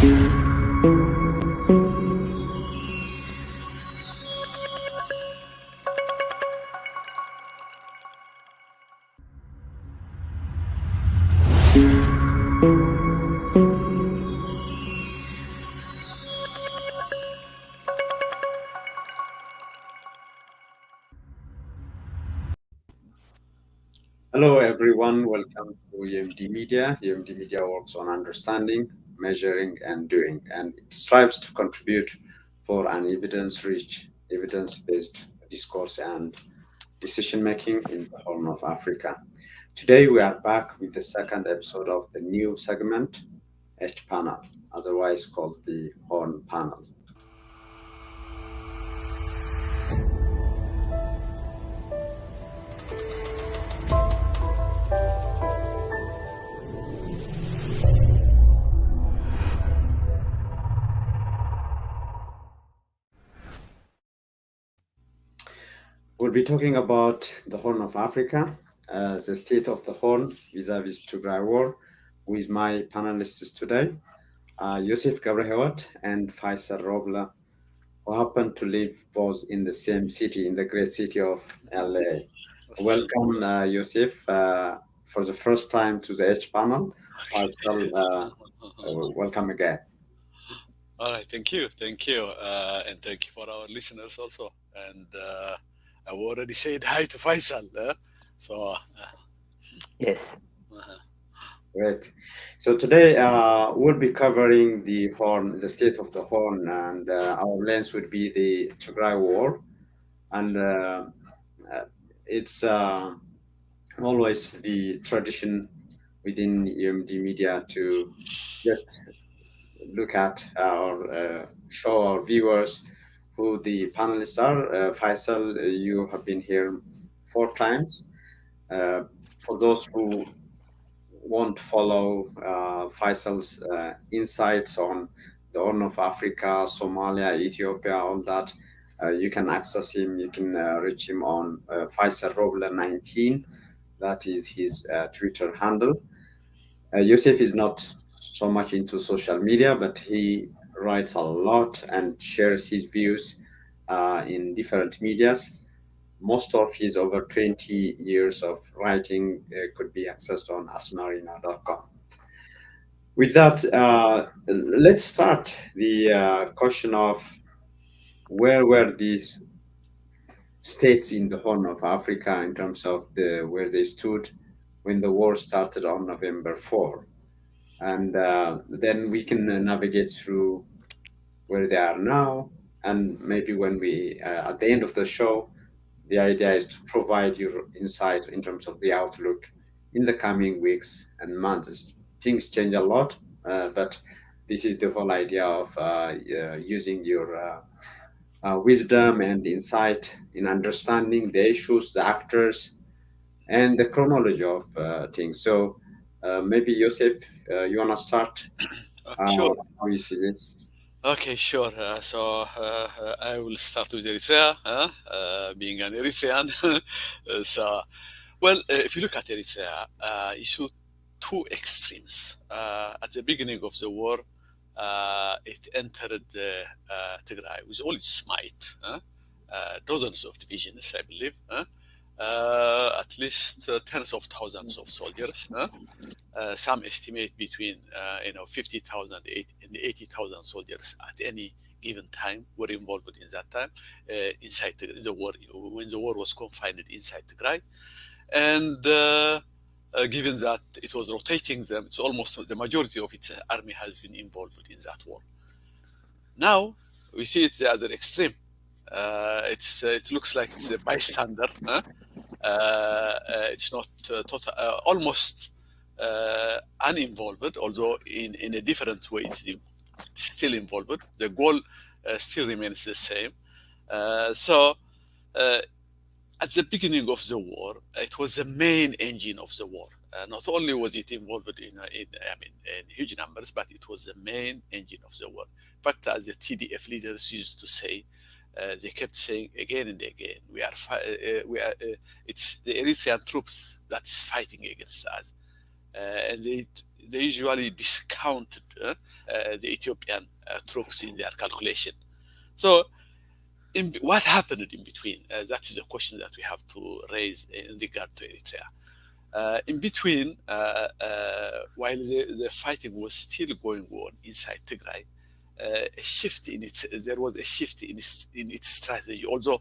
Hello, everyone. Welcome to EMD Media. EMD Media works on understanding, measuring, and doing, and it strives to contribute for an evidence-rich, evidence-based discourse and decision-making in the Horn of Africa. Today, we are back with the second episode of the new segment, H Panel, otherwise called the Horn Panel. We'll be talking about the Horn of Africa, the state of the Horn vis-à-vis Tigray war, with my panelists today, Yusuf Gabrahewat and Faisal Robla, who happen to live both in the same city, in the great city of LA. Welcome, Yusuf, for the first time to the H panel. Faisal, welcome again. All right, thank you, and thank you for our listeners also. And I've already said hi to Faisal, Yes. Great. So today we'll be covering the Horn, the state of the Horn, and our lens would be the Tigray War, and it's always the tradition within EMD Media to just look at or show our viewers who the panelists are. Faisal, you have been here 4 times. For those who won't follow Faisal's insights on the Horn of Africa, Somalia, Ethiopia, all that, you can access him. You can reach him on Faisal Robler 19. That is his Twitter handle. Yusuf is not so much into social media, but he writes a lot and shares his views in different medias. Most of his over 20 years of writing could be accessed on asmarina.com. With that, let's start the question of where were these states in the Horn of Africa in terms of where they stood when the war started on November 4. And then we can navigate through where they are now. And maybe when we, at the end of the show, the idea is to provide you insight in terms of the outlook in the coming weeks and months. Things change a lot, but this is the whole idea of using your wisdom and insight in understanding the issues, the actors, and the chronology of things. So maybe Yosef, you want to start? Sure. How you see this? Okay, sure. I will start with Eritrea, being an Eritrean. If you look at Eritrea, you see 2 extremes. At the beginning of the war, it entered Tigray with all its might, dozens of divisions, I believe, at least tens of thousands of soldiers. Some estimate between 50,000 and 80,000 soldiers at any given time were involved in that time inside the war, when the war was confined inside Tigray. And given that it was rotating them, it's almost the majority of its army has been involved in that war. Now we see it's the other extreme. It looks like it's a bystander. It's not almost uninvolved, although in a different way it's still involved. The goal still remains the same. At the beginning of the war, it was the main engine of the war. Not only was it involved in huge numbers, but it was the main engine of the war. But as the TDF leaders used to say, they kept saying again and again, it's the Eritrean troops that's fighting against us. And they they usually discounted the Ethiopian troops in their calculation. So what happened in between? That is a question that we have to raise in regard to Eritrea. In between, while the fighting was still going on inside Tigray, there was a shift in its strategy. Although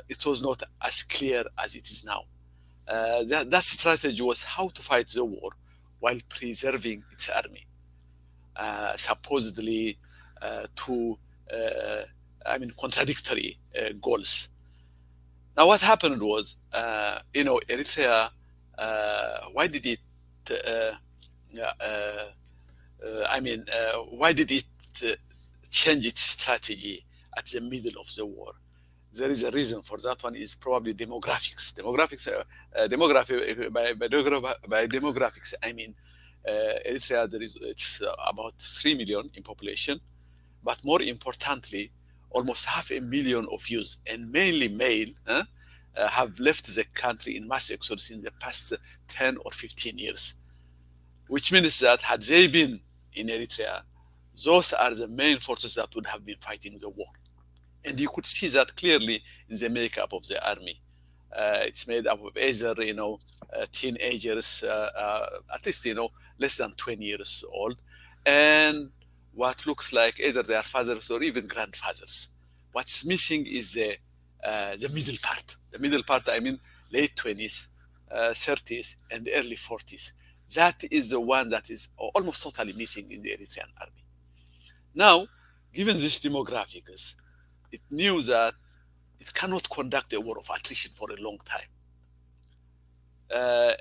it was not as clear as it is now. That strategy was how to fight the war while preserving its army, supposedly two, contradictory goals. Now, what happened was, Eritrea. Why did it? Uh, uh, why did it change its strategy at the middle of the war? There is a reason for that. One is probably demographics. By demographics, I mean Eritrea. It's about 3 million in population, but more importantly, almost 500,000 of youth, and mainly male, have left the country in mass exodus in the past 10 or 15 years, which means that had they been in Eritrea, those are the main forces that would have been fighting the war. And you could see that clearly in the makeup of the army. It's made up of either, teenagers, at least, less than 20 years old, and what looks like either their fathers or even grandfathers. What's missing is the middle part. The middle part, I mean, late 20s, 30s, and early 40s. That is the one that is almost totally missing in the Eritrean army. Now, given this demographics, it knew that it cannot conduct a war of attrition for a long time.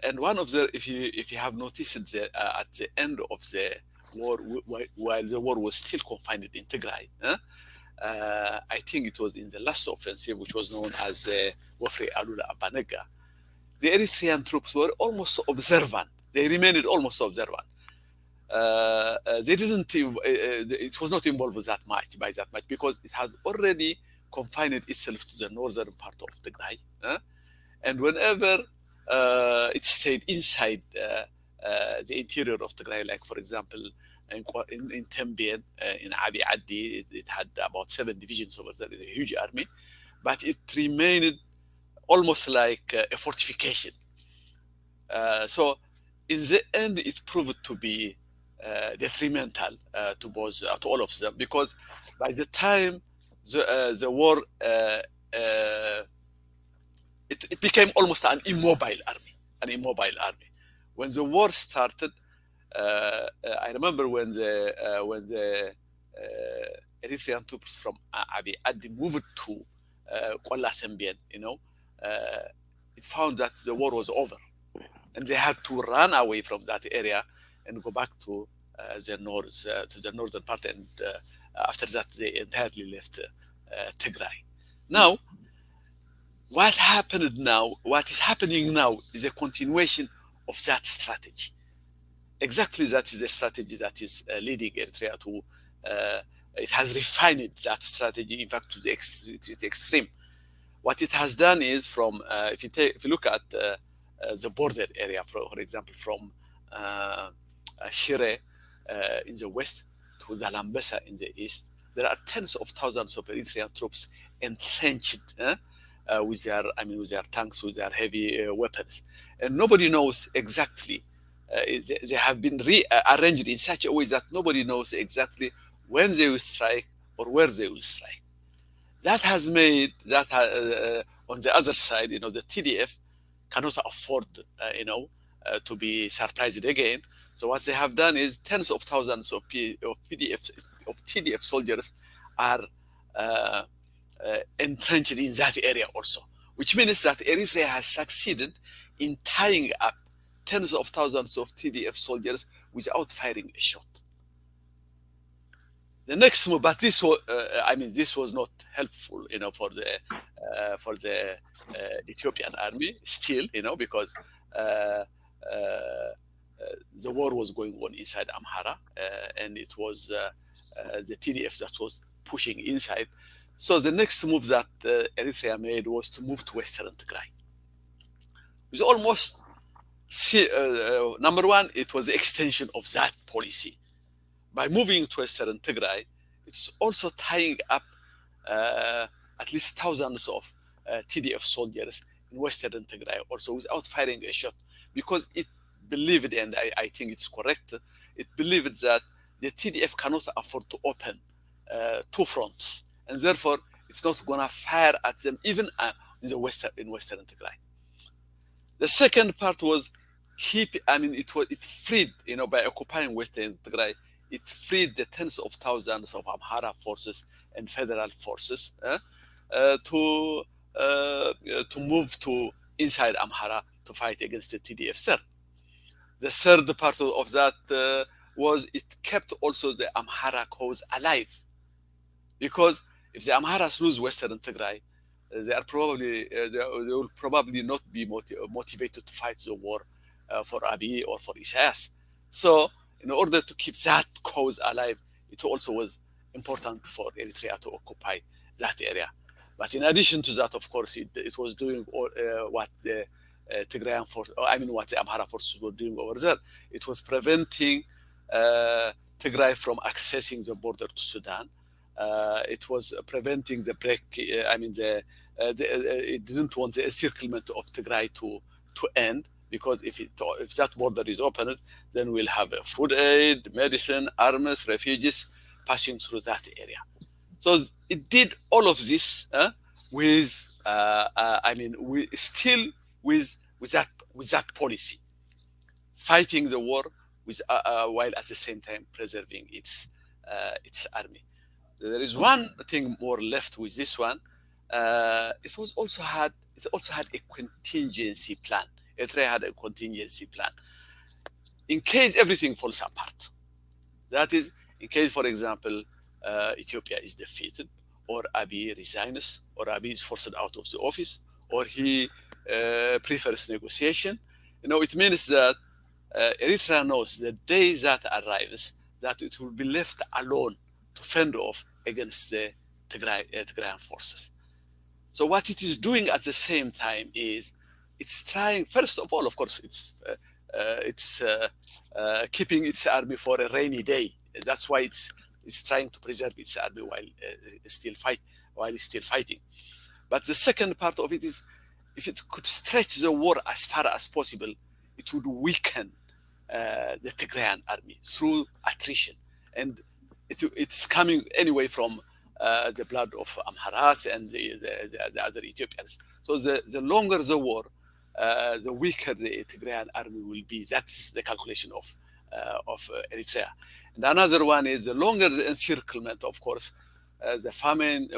And one of the, if you have noticed that at the end of the war, while the war was still confined in Tigray, I think it was in the last offensive, which was known as Wafre Alula Abanega, the Eritrean troops were almost observant. They remained almost observant. They didn't. It was not involved that much because it has already confined itself to the northern part of Tigray, and whenever it stayed inside the interior of Tigray, like for example in Tembien, in Abi Addi, it had about 7 divisions over there, a huge army, but it remained almost like a fortification. So in the end, it proved to be detrimental to all of them, because by the time the war it became almost an immobile army. When the war started, I remember when the Eritrean troops from Abiy Adi moved to Qolla Tembien, it found that the war was over, and they had to run away from that area and go back to the north, to the northern part, and after that they entirely left Tigray. Now, what is happening now is a continuation of that strategy. Exactly, that is a strategy that is leading Eritrea to, it has refined that strategy, in fact, to the extreme. What it has done is if you look at the border area, for example, from Shire in the west to Zalambesa in the east, there are tens of thousands of Eritrean troops entrenched with their tanks, with their heavy weapons, and nobody knows exactly. They have been rearranged in such a way that nobody knows exactly when they will strike or where they will strike. That has made that on the other side, the TDF cannot afford, to be surprised again. So what they have done is tens of thousands of TDF soldiers are entrenched in that area also, which means that Eritrea has succeeded in tying up tens of thousands of TDF soldiers without firing a shot. The next move, but this was not helpful, for the Ethiopian army still, because the war was going on inside Amhara, and it was the TDF that was pushing inside. So the next move that Eritrea made was to move to Western Tigray. It was almost Number one, it was the extension of that policy. By moving to Western Tigray, it's also tying up uh, at least thousands of TDF soldiers in Western Tigray, also without firing a shot, because it believed, and I think it's correct, it believed that the TDF cannot afford to open two fronts, and therefore it's not gonna fire at them even in Western Tigray. The second part was it freed, by occupying Western Tigray, it freed the tens of thousands of Amhara forces and federal forces to move to inside Amhara to fight against the TDF. The third part of that was it kept also the Amhara cause alive, because if the Amharas lose Western Tigray, they will probably not be motivated to fight the war for Abiy or for Isaias. So, in order to keep that cause alive, it also was important for Eritrea to occupy that area. But in addition to that, of course, it was doing what the Tigrayan force, what the Amhara forces were doing over there. It was preventing Tigray from accessing the border to Sudan. It was preventing the break. It didn't want the encirclement of Tigray to end, because if that border is opened, then we'll have food aid, medicine, arms, refugees passing through that area. So it did all of this with, we still with that policy, fighting the war while at the same time preserving its army. There is one thing more left with this one. It also had a contingency plan. Eritrea had a contingency plan in case everything falls apart. That is, in case, for example, Ethiopia is defeated, or Abiy resigns, or Abiy is forced out of the office, or he prefers negotiation. It means that Eritrea knows the day that arrives that it will be left alone to fend off against the Tigrayan forces. So what it is doing at the same time is it's trying, first of all, of course, it's keeping its army for a rainy day. That's why it's trying to preserve its army while it's still fighting. But the second part of it is, if it could stretch the war as far as possible, it would weaken the Tigrayan army through attrition, and it's coming anyway from the blood of Amharas and the other Ethiopians. So the longer the war, the weaker the Tigrayan army will be. That's the calculation of Eritrea. And another one is, the longer the encirclement, of course, the famine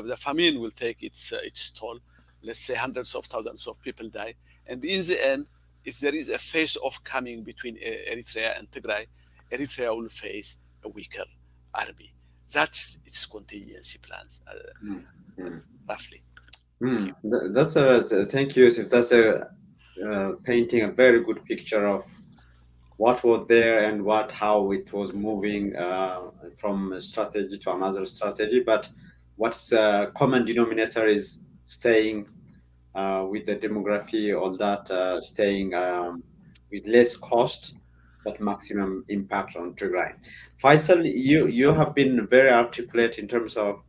will take its toll. Let's say hundreds of thousands of people die, and in the end, if there is a face-off coming between Eritrea and Tigray, Eritrea will face a weaker army. That's its contingency plans, roughly. That's thank you, Yusuf. That's painting a very good picture of what was there and how it was moving from a strategy to another strategy. But what's common denominator is staying with the demography, all that, staying with less cost but maximum impact on Tigray. Faisal, you have been very articulate in terms of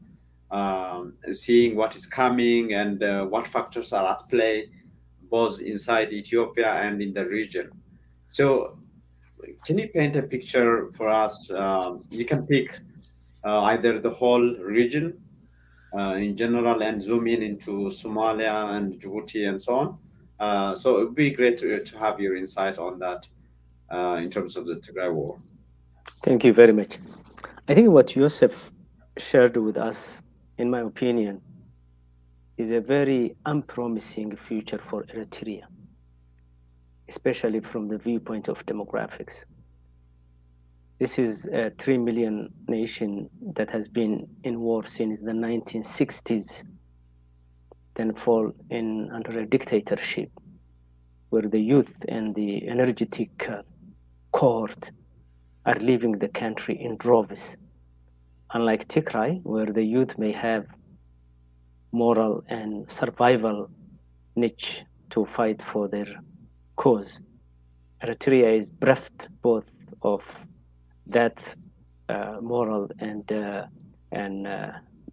seeing what is coming and what factors are at play both inside Ethiopia and in the region. So, can you paint a picture for us? You can pick either the whole region in general and zoom in into Somalia and Djibouti and so on. So it would be great to have your insight on that in terms of the Tigray war. Thank you very much. I think what Joseph shared with us, in my opinion, is a very unpromising future for Eritrea, especially from the viewpoint of demographics. This is a 3 million nation that has been in war since the 1960s, then fall under a dictatorship, where the youth and the energetic cohort are leaving the country in droves. Unlike Tigray, where the youth may have moral and survival niche to fight for their cause. Eritrea is bereft both of that moral and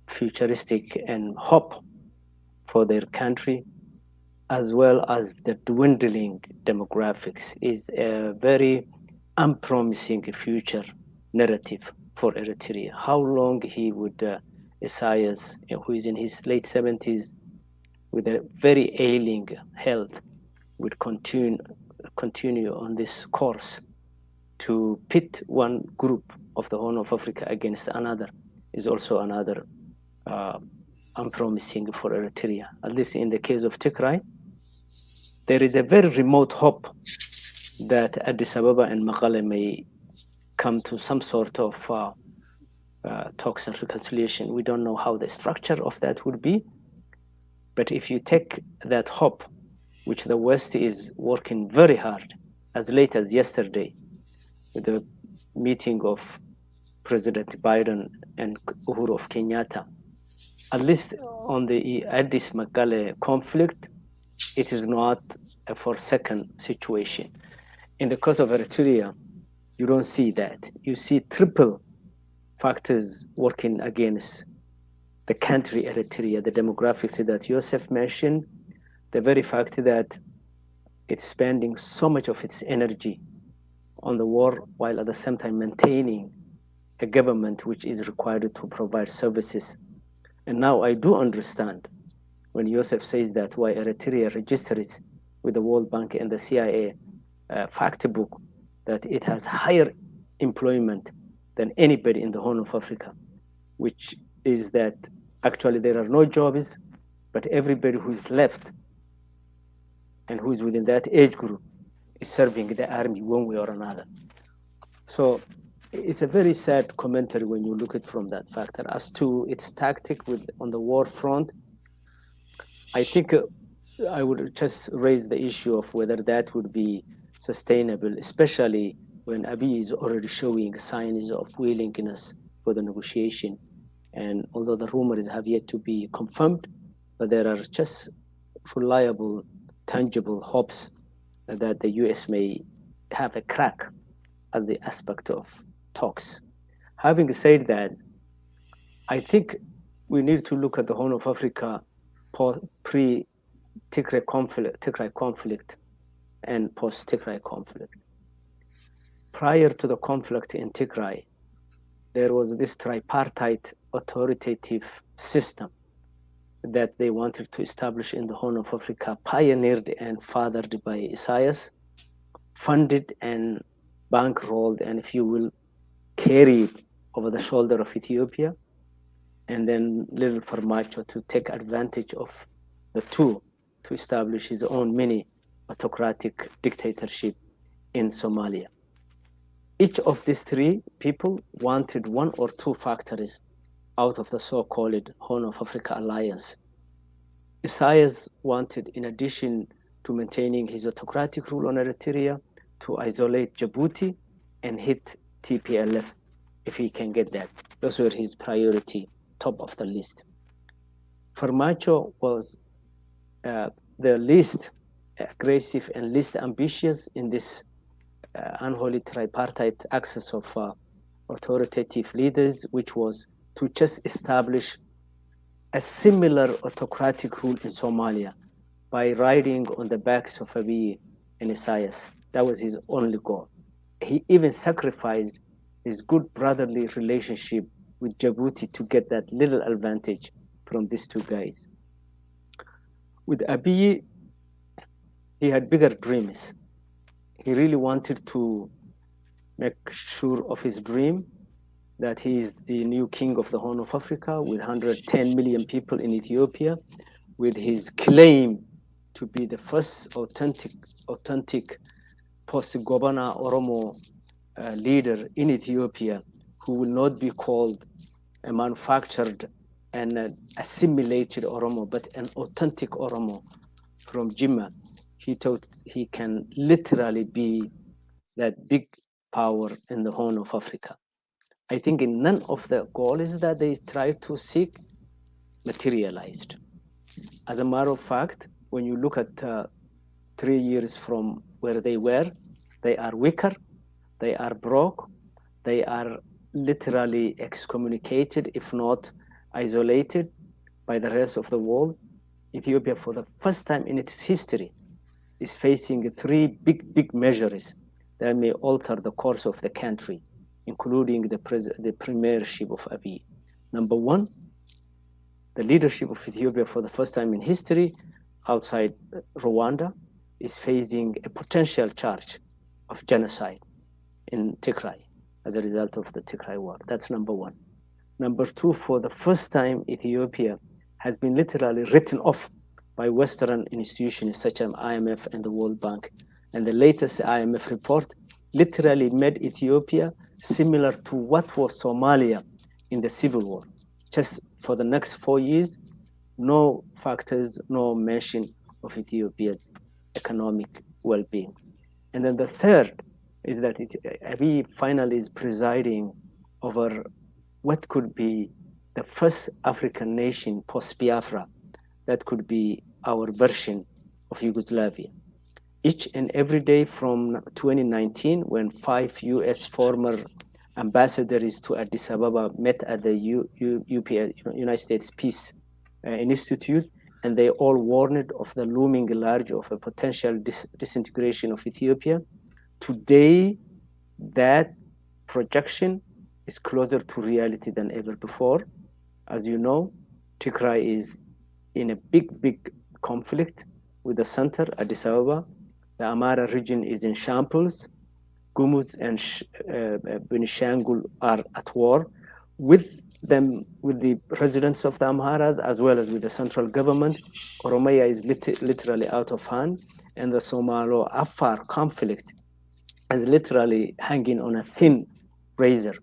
futuristic and hope for their country, as well as the dwindling demographics, is a very unpromising future narrative for Eritrea. How long he would, Isaias, who is in his late 70s with a very ailing health, would continue on this course to pit one group of the Horn of Africa against another is also another uh, unpromising for Eritrea. At least in the case of Tigray, there is a very remote hope that Addis Ababa and Mekelle may come to some sort of talks and reconciliation. We don't know how the structure of that would be, but if you take that hope, which the West is working very hard, as late as yesterday, with the meeting of President Biden and Uhuru of Kenyatta, at least on the Addis Mekelle conflict, it is not a forsaken situation. In the case of Eritrea, you don't see that. You see triple factors working against the country Eritrea, the demographics that Joseph mentioned, the very fact that it's spending so much of its energy on the war while at the same time maintaining a government which is required to provide services. And now I do understand when Joseph says that why Eritrea registers with the World Bank and the CIA fact book that it has higher employment than anybody in the Horn of Africa, which is that actually there are no jobs, but everybody who is left and who is within that age group is serving the army one way or another. So it's a very sad commentary when you look at it from that factor. As to its tactic on the war front, I think I would just raise the issue of whether that would be sustainable, especially when Abiy is already showing signs of willingness for the negotiation. And although the rumors have yet to be confirmed, but there are just reliable, tangible hopes that the US may have a crack at the aspect of talks. Having said that, I think we need to look at the Horn of Africa pre-Tigray conflict and post-Tigray conflict. Prior to the conflict in Tigray, there was this tripartite authoritative system that they wanted to establish in the Horn of Africa, pioneered and fathered by Isaias, funded and bankrolled, and if you will, carried over the shoulder of Ethiopia, and then little Farmacho to take advantage of the two to establish his own mini autocratic dictatorship in Somalia. Each of these three people wanted one or two factors out of the so-called Horn of Africa alliance. Isaias wanted, in addition to maintaining his autocratic rule on Eritrea, to isolate Djibouti and hit TPLF if he can get that. Those were his priority, top of the list. Farmacho was the least aggressive and least ambitious in this unholy tripartite axis of authoritative leaders, which was to just establish a similar autocratic rule in Somalia by riding on the backs of Abiy and Isaias. That was his only goal. He even sacrificed his good brotherly relationship with Djibouti to get that little advantage from these two guys. With Abiy, he had bigger dreams. He really wanted to make sure of his dream that he is the new king of the Horn of Africa with 110 million people in Ethiopia, with his claim to be the first authentic post-Governor Oromo leader in Ethiopia who will not be called a manufactured and assimilated Oromo, but an authentic Oromo from Jimma. He thought he can literally be that big power in the Horn of Africa. I think in none of the goals that they tried to seek materialized. As a matter of fact, when you look at 3 years from where they were, They are weaker, they are broke, they are literally excommunicated, if not isolated by the rest of the world. Ethiopia, for the first time in its history, is facing three big measures that may alter the course of the country, including the premiership of Abiy. Number one, the leadership of Ethiopia, for the first time in history, outside Rwanda, is facing a potential charge of genocide in Tigray as a result of the Tigray war. That's number one. Number two, for the first time, Ethiopia has been literally written off by Western institutions such as IMF and the World Bank. And the latest IMF report literally made Ethiopia similar to what was Somalia in the civil war. Just for the next 4 years, no factors, no mention of Ethiopia's economic well-being. And then the third is that Abiy finally is presiding over what could be the first African nation post-Biafra that could be our version of Yugoslavia. Each and every day from 2019, when 5 US former ambassadors to Addis Ababa met at the United States Peace Institute, and they all warned of the looming large of a potential disintegration of Ethiopia. Today, that projection is closer to reality than ever before. As you know, Tigray is in a big conflict with the center, Addis Ababa. The Amara region is in shambles. Gumuz and Benishangul are at war with the residents of the Amharas, as well as with the central government. Oromia is literally out of hand, and the Somalo-Afar conflict is literally hanging on a thin razor.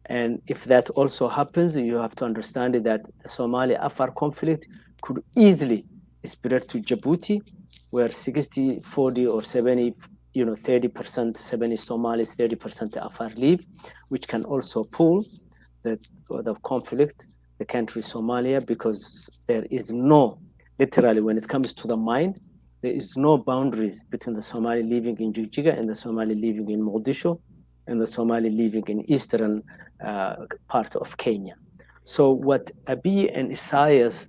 And if that also happens, you have to understand that the Somali-Afar conflict could easily spread to Djibouti, where 60, 40, or 70, 30%, 70 Somalis, 30% Afar live, which can also pull the conflict, the country Somalia, because there is no, literally, when it comes to the mind, there is no boundaries between the Somali living in Jigjiga and the Somali living in Mogadishu and the Somali living in eastern part of Kenya. So what Abiy and Isaias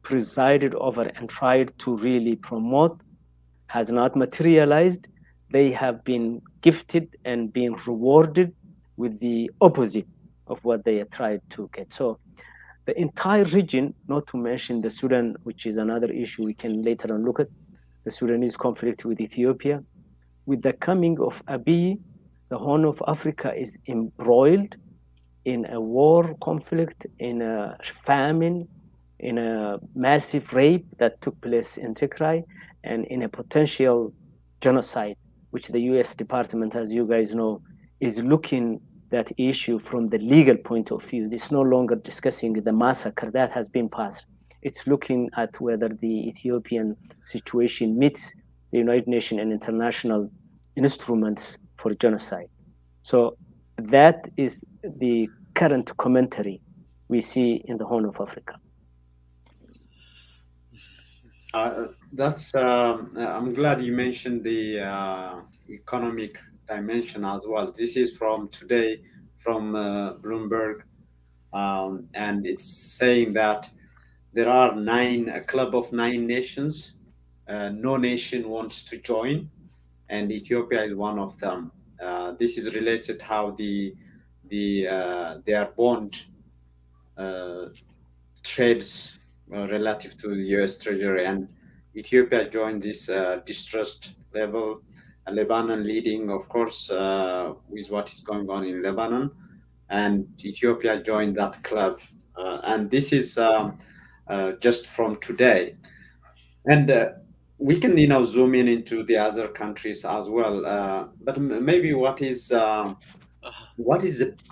presided over and tried to really promote has not materialized. They have been gifted and been rewarded with the opposite of what they tried to get. So the entire region, not to mention the Sudan, which is another issue we can later on look at, the Sudanese conflict with Ethiopia. With the coming of Abiy, the Horn of Africa is embroiled in a war conflict, in a famine, in a massive rape that took place in Tigray, and in a potential genocide, which the US Department, as you guys know, is looking that issue from the legal point of view. It's no longer discussing the massacre that has been passed. It's looking at whether the Ethiopian situation meets the United Nations and international instruments for genocide. So that is the current commentary we see in the Horn of Africa. That's. I'm glad you mentioned the economic dimension as well. This is from today, from Bloomberg, and it's saying that there are a club of 9 nations. No nation wants to join, and Ethiopia is one of them. This is related how their bond uh, trades relative to the U.S. Treasury, and Ethiopia joined this distrust level. Lebanon leading, of course, with what is going on in Lebanon, and Ethiopia joined that club. And this is just from today. And we can, zoom in into the other countries as well. But maybe what is the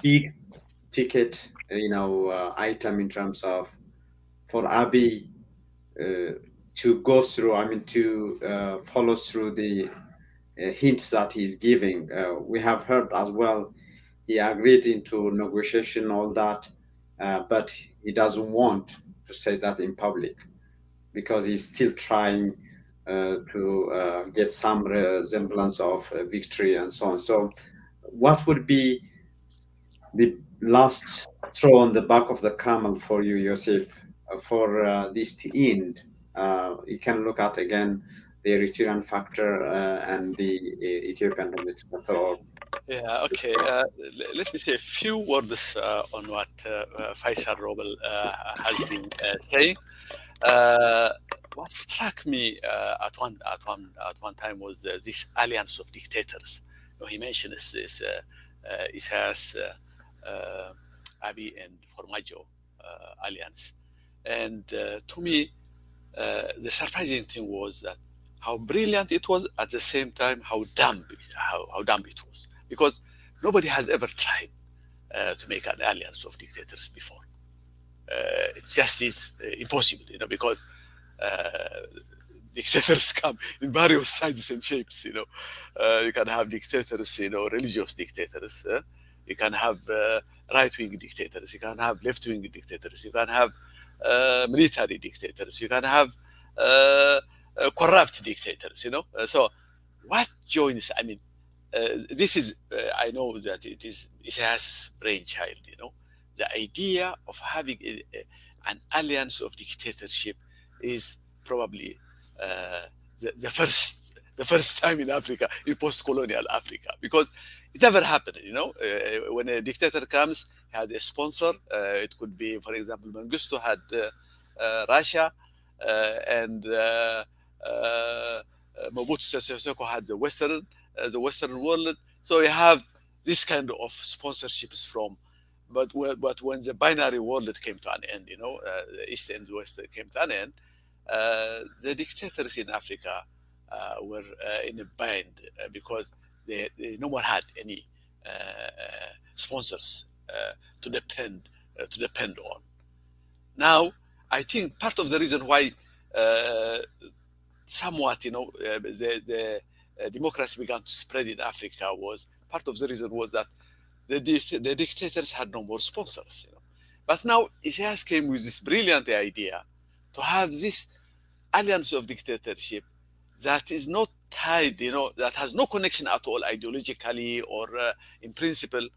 big ticket, item in terms of for Abiy to go through, to follow through the hints that he's giving. We have heard as well, he agreed into negotiation, all that, but he doesn't want to say that in public because he's still trying to get some resemblance of victory and so on. So, what would be the last straw on the back of the camel for you, Yosef, for this to end? You can look at again the Eritrean factor and the Ethiopian domestic factor, or Yeah, okay. Let me say a few words on what Faisal Robel has been saying. Uh, what struck me at one time was this alliance of dictators. You know, he mentioned this Isaias, Abiy, and Formaggio alliance, and to me, the surprising thing was that how brilliant it was, at the same time how dumb it was, because nobody has ever tried to make an alliance of dictators before. It just is impossible, because uh, dictators come in various sizes and shapes. You can have dictators, religious dictators. You can have right-wing dictators. You can have left-wing dictators. You can have military dictators. You can have corrupt dictators. So what joins? I mean, this is I know that it is Isaiah's brainchild. The idea of having an alliance of dictatorship is probably uh, the first time in Africa, in post-colonial Africa, because it never happened. When a dictator comes, he had a sponsor. It could be, for example, Mengistu had Russia, and Mobutu Sese Seko had the Western world. So you have this kind of sponsorships from, but when the binary world came to an end, the East and West came to an end, the dictators in Africa were in a bind because they no one had any sponsors to depend on. Now, I think part of the reason why uh, somewhat, the democracy began to spread in Africa was part of the reason was that the dictators had no more sponsors. But now Isaias came with this brilliant idea to have this alliance of dictatorship that is not tied, that has no connection at all ideologically or in principle,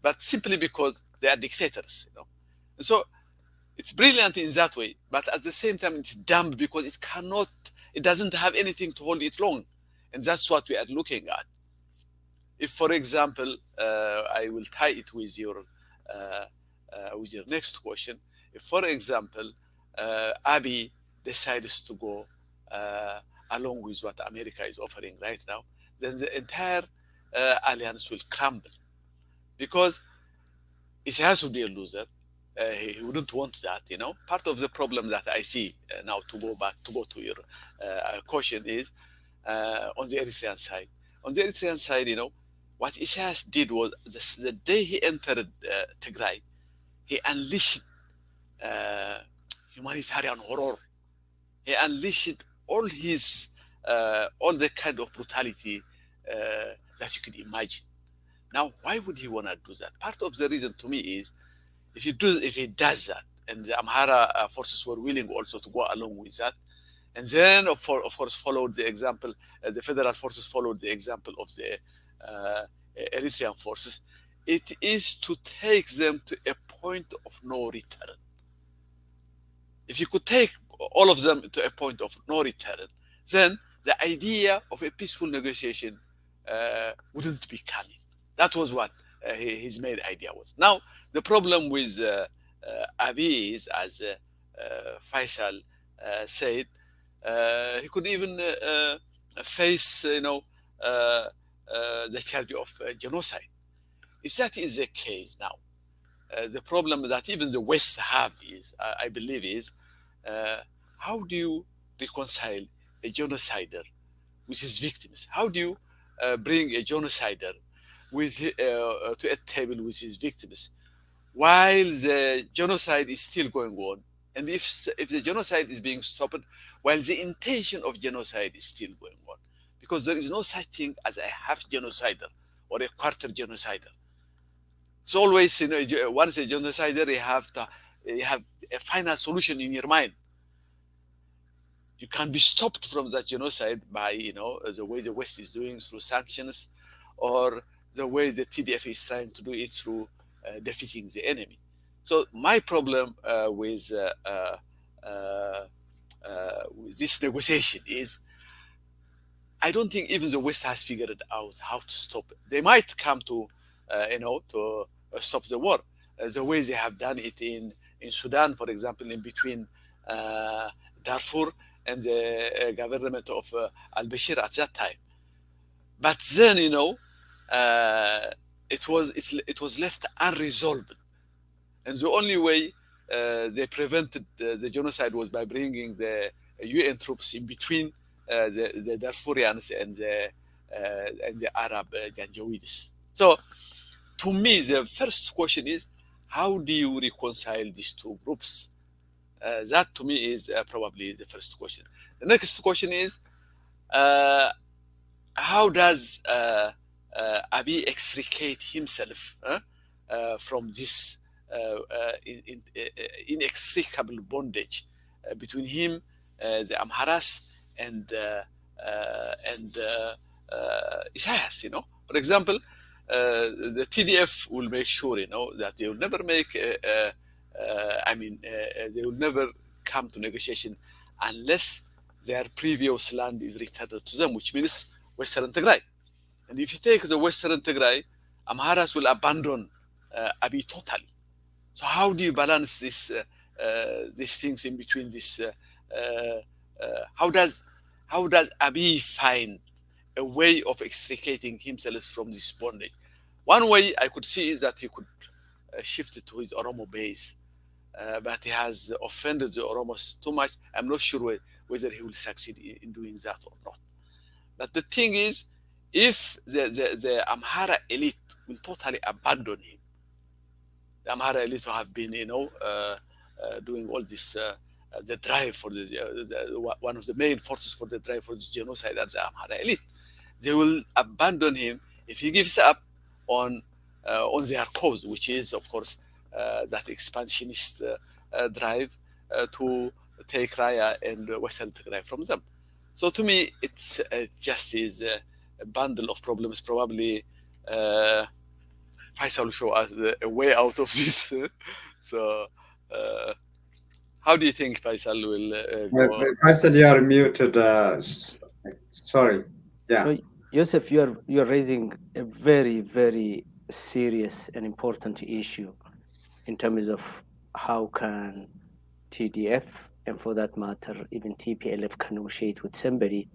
but simply because they are dictators. And so it's brilliant in that way, but at the same time it's dumb because it doesn't have anything to hold it long, and that's what we are looking at. If, for example, I will tie it with your next question. If, for example, Abiy decides to go uh, along with what America is offering right now, then the entire alliance will crumble because Isaias will be a loser. He wouldn't want that. Part of the problem that I see now, to go to your question, is on the Eritrean side. On the Eritrean side, what Isaias did was the day he entered Tigray, he unleashed uh, humanitarian horror. He unleashed all the kind of brutality that you could imagine. Now, why would he want to do that? Part of the reason to me is if he does that, and the Amhara forces were willing also to go along with that, and then of course followed the example, the federal forces followed the example of the uh, Eritrean forces. It is to take them to a point of no return. If you could take all of them to a point of no return, then the idea of a peaceful negotiation wouldn't be coming. That was what his main idea was. Now, the problem with Abiy is, as Faisal said, he could even face, the charge of genocide. If that is the case now, the problem that even the West have is, I believe, is how do you reconcile a genocider with his victims? How do you bring a genocider to a table with his victims while the genocide is still going on? And if the genocide is being stopped while the intention of genocide is still going on, because there is no such thing as a half genocider or a quarter genocider. It's always, once a genocider, you have a final solution in your mind. you can be stopped from that genocide by, the way the West is doing through sanctions, or the way the TDF is trying to do it through defeating the enemy. So my problem with this negotiation is, I don't think even the West has figured out how to stop it. They might come to stop the war, the way they have done it in Sudan, for example, in between uh, Darfur and the government of al-Bashir at that time. But then, uh, it was left unresolved, and the only way they prevented the genocide was by bringing the UN troops in between the Darfurians and the Arab Janjaweeds. So, to me, the first question is, how do you reconcile these two groups? That to me is probably the first question. The next question is, uh, how does Abiy extricate himself from this inextricable bondage between him, the Amharas, and Isaias? For example, the TDF will make sure, that they will never make. They will never come to negotiation unless their previous land is returned to them, which means Western Tigray. And if you take the Western Tigray, Amharas will abandon Abiy totally. So how do you balance these things in between this? How does Abiy find a way of extricating himself from this bondage? One way I could see is that he could shift it to his Oromo base, but he has offended the Oromos too much. I'm not sure whether he will succeed in doing that or not. But the thing is, if the Amhara elite will totally abandon him, the Amhara elite have been, doing all this, the drive for one of the main forces for the drive for this genocide as the Amhara elite. They will abandon him if he gives up on their cause, which is, of course, that expansionist drive to take Raya and Western Tigray from them. So to me, it just is a bundle of problems. Probably Faisal will show us a way out of this. So how do you think Faisal will go? If I said you are muted, sorry. Yeah. So, Joseph, you're raising a very, very serious and important issue in terms of how can TDF, and for that matter, even TPLF, can negotiate with somebody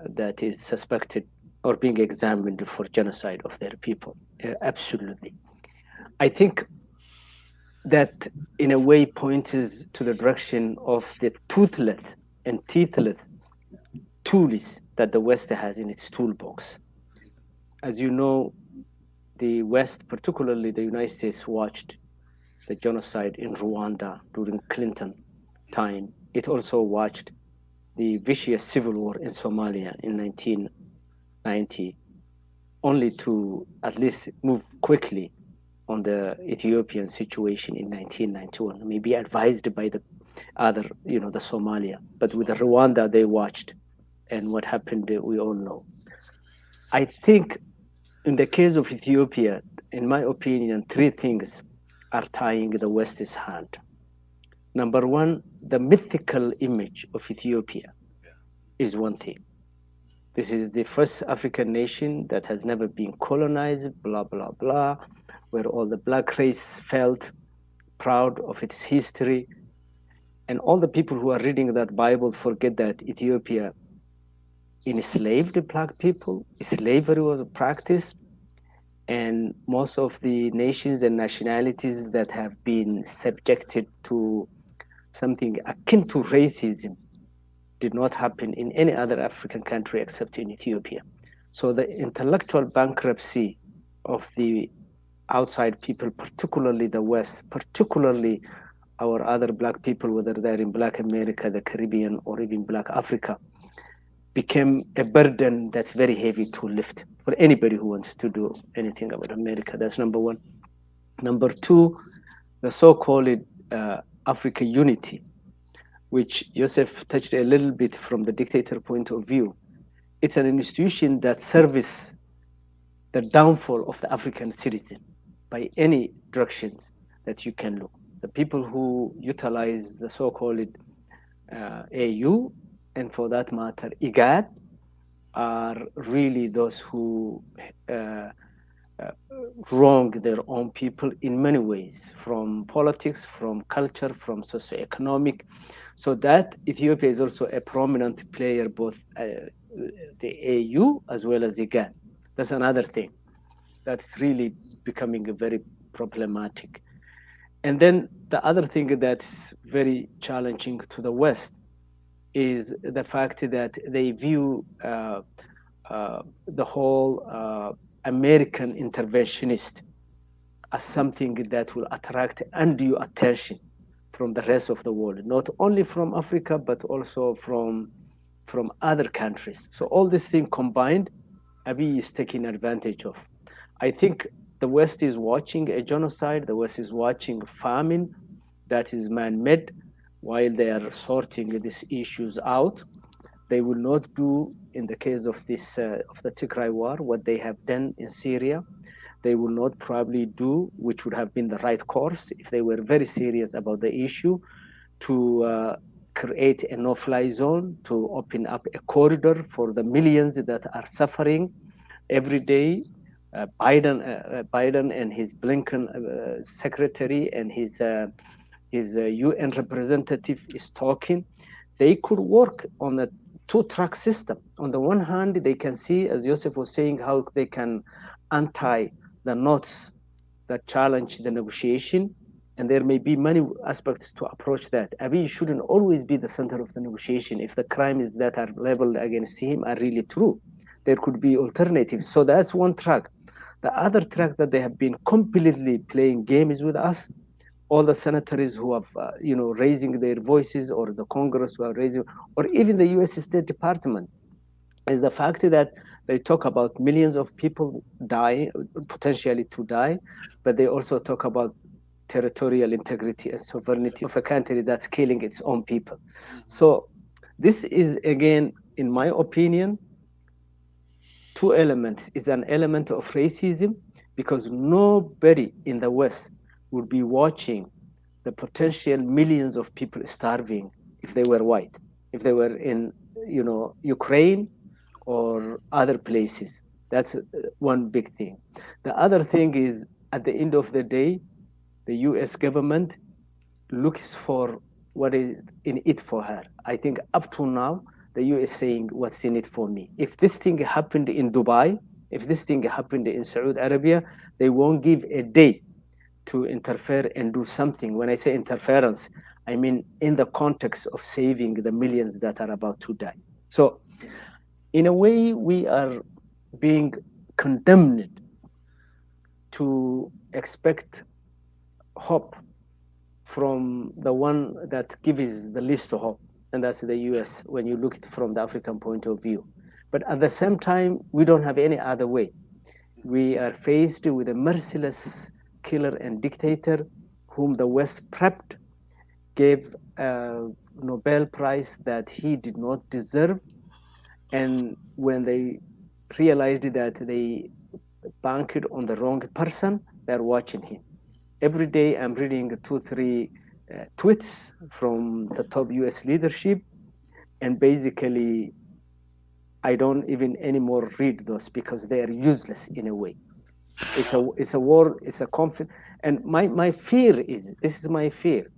that is suspected or being examined for genocide of their people. Absolutely. I think that in a way points to the direction of the toothless and teethless tools that the West has in its toolbox. As you know, the West, particularly the United States, watched the genocide in Rwanda during Clinton time. It also watched the vicious civil war in Somalia in 1990, only to at least move quickly on the Ethiopian situation in 1991, maybe advised by the other, the Somalia. But with the Rwanda, they watched, and what happened, we all know. I think in the case of Ethiopia, in my opinion, three things are tying the West's hand. Number one, the mythical image of Ethiopia is one thing. This is the first African nation that has never been colonized, blah, blah, blah, where all the black race felt proud of its history. And all the people who are reading that Bible forget that Ethiopia enslaved the black people. Slavery was practiced. And most of the nations and nationalities that have been subjected to something akin to racism did not happen in any other African country except in Ethiopia. So the intellectual bankruptcy of the outside people, particularly the West, particularly our other black people, whether they're in Black America, the Caribbean, or even Black Africa, became a burden that's very heavy to lift for anybody who wants to do anything about America. That's number one. Number two, the so-called Africa unity. which Joseph touched a little bit from the dictator point of view. It's an institution that serves the downfall of the African citizen by any directions that you can look. The people who utilize the so-called AU, and for that matter, IGAD, are really those who uh, uh, wrong their own people in many ways, from politics, from culture, from socioeconomic. So that Ethiopia is also a prominent player, both the AU as well as the GAN. That's another thing that's really becoming very problematic. And then the other thing that's very challenging to the West is the fact that they view the whole American interventionist as something that will attract undue attention from the rest of the world, not only from Africa, but also from other countries. So all these things combined, Abiy is taking advantage of. I think the West is watching a genocide. The West is watching famine that is man-made while they are sorting these issues out. They will not do, in the case of this of the Tigray war, what they have done in Syria. They will not probably do, which would have been the right course if they were very serious about the issue, to create a no-fly zone, to open up a corridor for the millions that are suffering every day. Biden and his Blinken secretary and his UN representative is talking. They could work on a two-track system. On the one hand, they can see, as Joseph was saying, how they can untie the knots that challenge the negotiation. And there may be many aspects to approach that. Abiy shouldn't always be the center of the negotiation if the crimes that are leveled against him are really true. There could be alternatives. So that's one track. The other track that they have been completely playing games with us, all the senators who have, raising their voices, or the Congress who are raising, or even the U.S. State Department, is the fact that they talk about millions of people die, potentially to die, but they also talk about territorial integrity and sovereignty of a country that's killing its own people. So this is, again, in my opinion, two elements. Is an element of racism, because nobody in the West would be watching the potential millions of people starving if they were white, if they were in, Ukraine or other places. That's one big thing. The other thing is, at the end of the day, the US government looks for what is in it for her. I think up to now, the US saying what's in it for me. If this thing happened in Dubai, if this thing happened in Saudi Arabia, they won't give a day to interfere and do something. When I say interference, I mean in the context of saving the millions that are about to die. So in a way, we are being condemned to expect hope from the one that gives the least hope, and that's the US, when you look at it from the African point of view. But at the same time, we don't have any other way. We are faced with a merciless killer and dictator whom the West prepped, gave a Nobel Prize that he did not deserve. And when they realized that they banked on the wrong person, they're watching him. Every day I'm reading 2-3 tweets from the top US leadership, and basically I don't even anymore read those because they are useless in a way. It's a war, it's a conflict. And my fear is, this is my fear,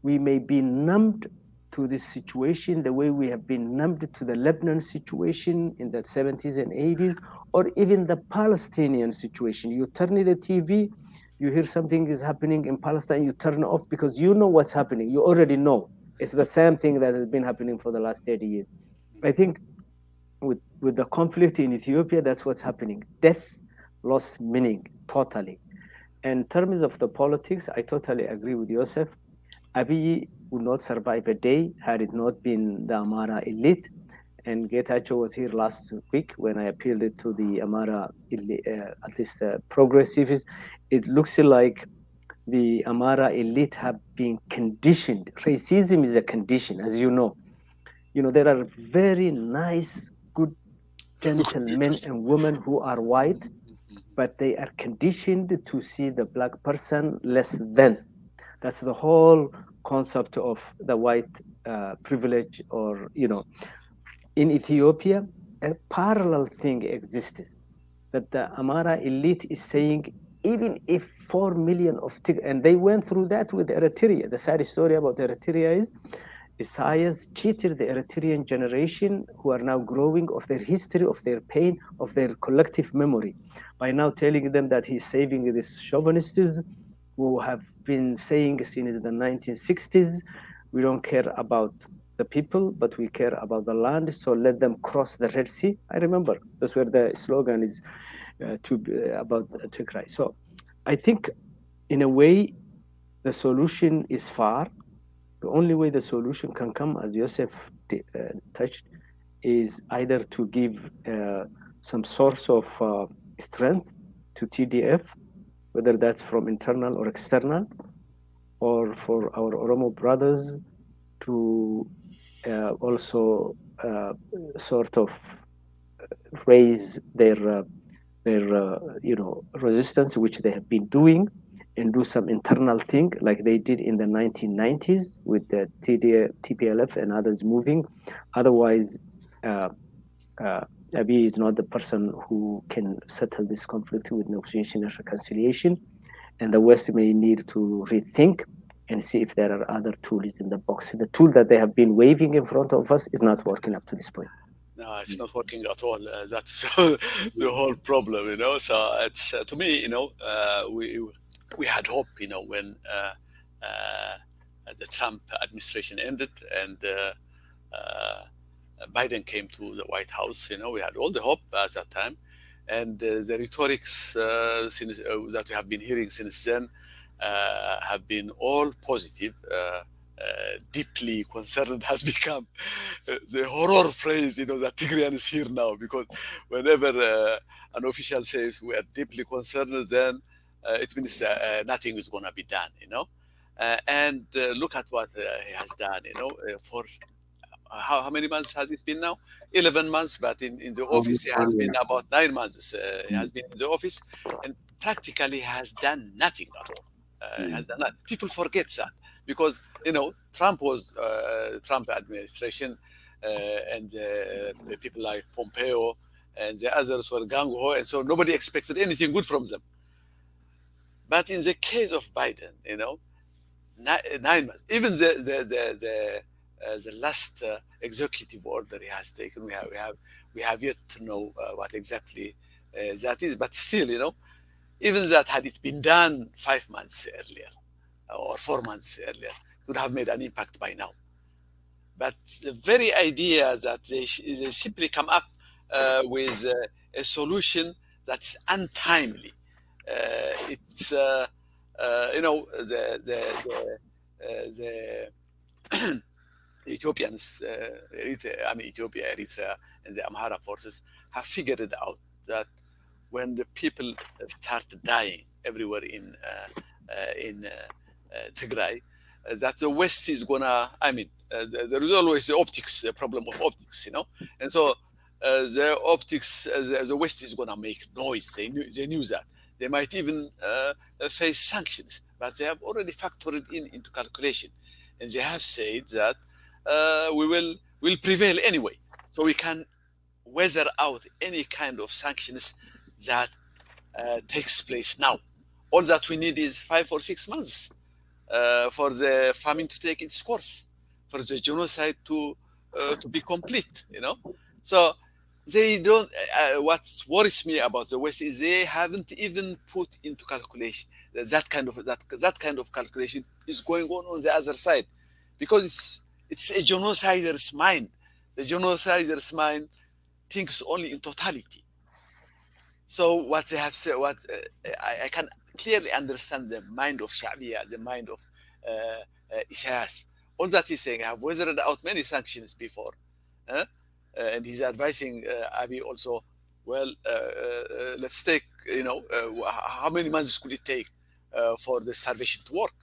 we may be numbed to this situation the way we have been numbed to the Lebanon situation in the 70s and 80s, or even the Palestinian situation. You turn the TV, you hear something is happening in Palestine, you turn off because you know what's happening. You already know. It's the same thing that has been happening for the last 30 years. I think with the conflict in Ethiopia, that's what's happening. Death lost meaning totally. In terms of the politics, I totally agree with Yosef. Abiy would not survive a day had it not been the Amara elite. And Getachew was here last week when I appealed to the Amara, at least progressives. It looks like the Amara elite have been conditioned. Racism is a condition, as you know. You know, there are very nice, good gentlemen and women who are white, but they are conditioned to see the black person less than. That's the whole concept of the white privilege, or, you know, in Ethiopia, a parallel thing exists, that the Amara elite is saying, even if 4 million of and they went through that with Eritrea. The sad story about Eritrea is Isaias cheated the Eritrean generation, who are now growing, of their history, of their pain, of their collective memory, by now telling them that he's saving these chauvinists who have been saying since the 1960s, we don't care about the people, but we care about the land, so let them cross the Red Sea. I remember that's where the slogan is about Tigray. So I think, in a way, the solution is far. The only way the solution can come, as Joseph touched, is either to give some source of strength to TDF, whether that's from internal or external, or for our Oromo brothers to also sort of raise their resistance, which they have been doing, and do some internal thing like they did in the 1990s with the TPLF and others moving. Otherwise, uh, Abiy is not the person who can settle this conflict with negotiation and reconciliation, and the West may need to rethink and see if there are other tools in the box. The tool that they have been waving in front of us is not working up to this point. No, it's not working at all. That's the whole problem, you know. So it's to me, you know, we had hope, you know, when uh, the Trump administration ended and uh, Biden came to the White House. You know, we had all the hope at that time, and the rhetorics that we have been hearing since then have been all positive. Deeply concerned has become the horror phrase, you know, that Tigrayan is here now, because whenever an official says we are deeply concerned, then it means nothing is going to be done, you know. And look at what he has done, you know, for how many months has it been now? 11 months, but in the office, it has been about 9 months. He has been in the office and practically has done nothing at all. Has done that. People forget that because, you know, Trump was Trump administration and people like Pompeo and the others were gung ho, and so nobody expected anything good from them. But in the case of Biden, you know, 9 months. Even the last executive order he has taken, we have yet to know what exactly that is. But still, you know, even that, had it been done 5 months earlier or 4 months earlier, it would have made an impact by now. But the very idea that they simply come up with a solution that's untimely, it's you know, the Ethiopians, Ethiopia, Eritrea, and the Amhara forces have figured it out that when the people start dying everywhere in Tigray, that the West is gonna. There is always the optics, the problem of optics, you know, and so the optics, the West is gonna make noise. They knew that. They might even face sanctions, but they have already factored into calculation, and they have said that will prevail anyway, so we can weather out any kind of sanctions that takes place now. All that we need is 5 or 6 months for the famine to take its course, for the genocide to be complete. You know, so they don't. What worries me about the West is they haven't even put into calculation that kind of calculation is going on the other side, because it's a genocider's mind. The genocider's mind thinks only in totality. So what they have said, what I can clearly understand the mind of Sha'biya, the mind of Isaias. All that he's saying, I have weathered out many sanctions before. And he's advising Abiy also, well, let's take, you know, how many months could it take? for the starvation to work.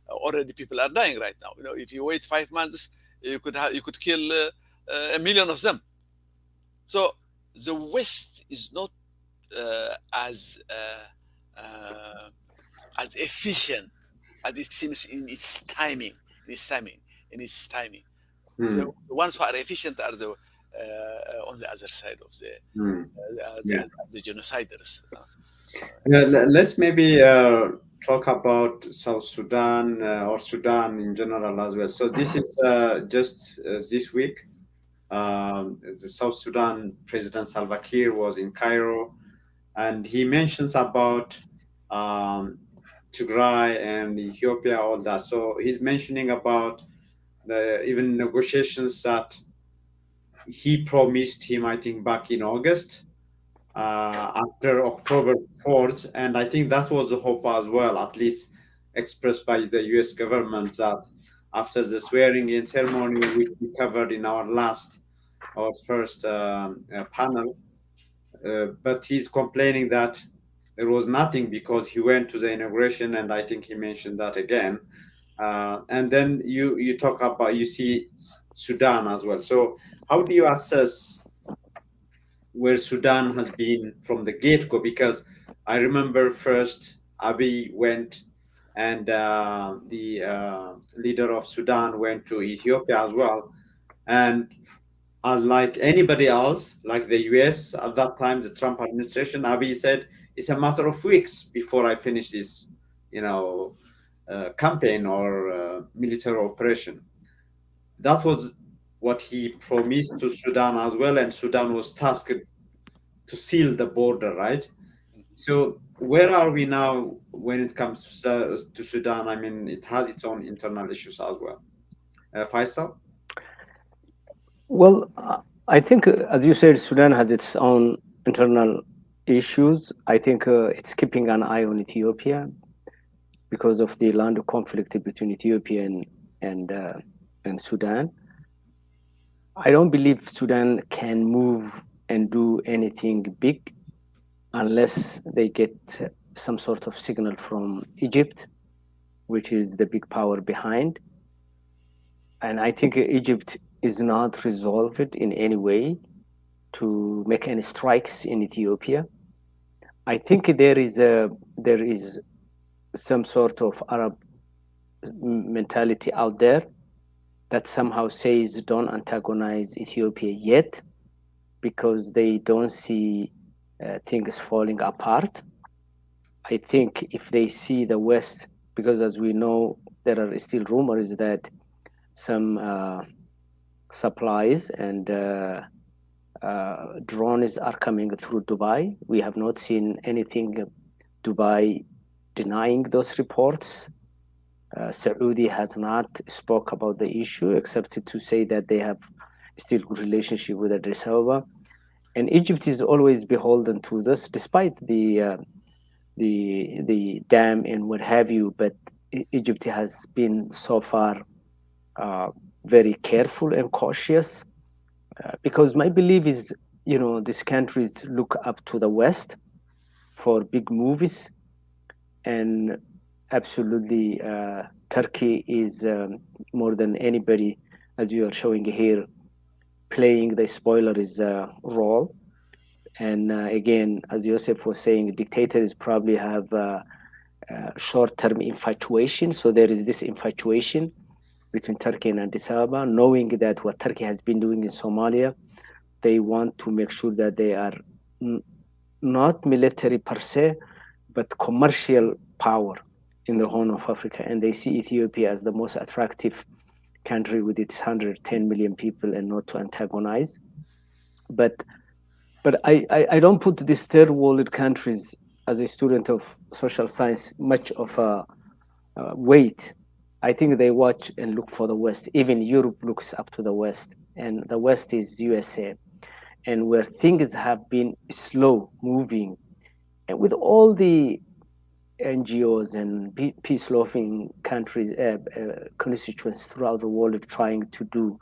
Already people are dying right now. If you wait 5 months, you could kill 1 million of them. So the West is not as as efficient as it seems in its timing, in its timing, in its timing. Hmm. The ones who are efficient are the on the other side of Hmm. Yeah. the genociders. Yeah, let's maybe talk about South Sudan or Sudan in general as well. So this is just this week. The South Sudan President Salva Kiir was in Cairo, and he mentions about um, Tigray and Ethiopia, all that. So he's mentioning about the even negotiations that he promised him, I think, back in August after October 4th. And I think that was the hope as well, at least expressed by the US government, that after the swearing in ceremony, which we covered in our first panel, but he's complaining that there was nothing because he went to the inauguration, and I think he mentioned that again. And then you talk about, you see Sudan as well. So how do you assess where Sudan has been from the get go? Because I remember first Abiy went, and the leader of Sudan went to Ethiopia as well. And unlike anybody else, like the US at that time, the Trump administration, Abiy said, it's a matter of weeks before I finish this, campaign or military operation. That was what he promised to Sudan as well, and Sudan was tasked to seal the border, right? So where are we now when it comes to Sudan? I mean, it has its own internal issues as well. Faisal? Well, I think, as you said, Sudan has its own internal issues. I think it's keeping an eye on Ethiopia because of the land conflict between Ethiopia and Sudan. I don't believe Sudan can move and do anything big unless they get some sort of signal from Egypt, which is the big power behind. And I think Egypt is not resolved in any way to make any strikes in Ethiopia. I think there is some sort of Arab mentality out there that somehow says don't antagonize Ethiopia yet because they don't see things falling apart. I think if they see the West, because as we know, there are still rumors that some supplies and drones are coming through Dubai. We have not seen anything Dubai denying those reports. Saudi has not spoke about the issue except to say that they have still good relationship with Addis Ababa, and Egypt is always beholden to this, despite the dam and what have you. But Egypt has been so far uh, very careful and cautious because my belief is, these countries look up to the West for big movies, and absolutely Turkey is more than anybody, as you are showing here, playing the spoilers role. And again, as Joseph was saying, dictators probably have short-term infatuation. So there is this infatuation between Turkey and Addis Ababa, knowing that what Turkey has been doing in Somalia, they want to make sure that they are not military per se, but commercial power in the Horn of Africa. And they see Ethiopia as the most attractive country with its 110 million people and not to antagonize. But I don't put these third world countries, as a student of social science, much of a weight. I think they watch and look for the West. Even Europe looks up to the West, and the West is USA. And where things have been slow moving, and with all the NGOs and peace-loving countries, constituents throughout the world trying to do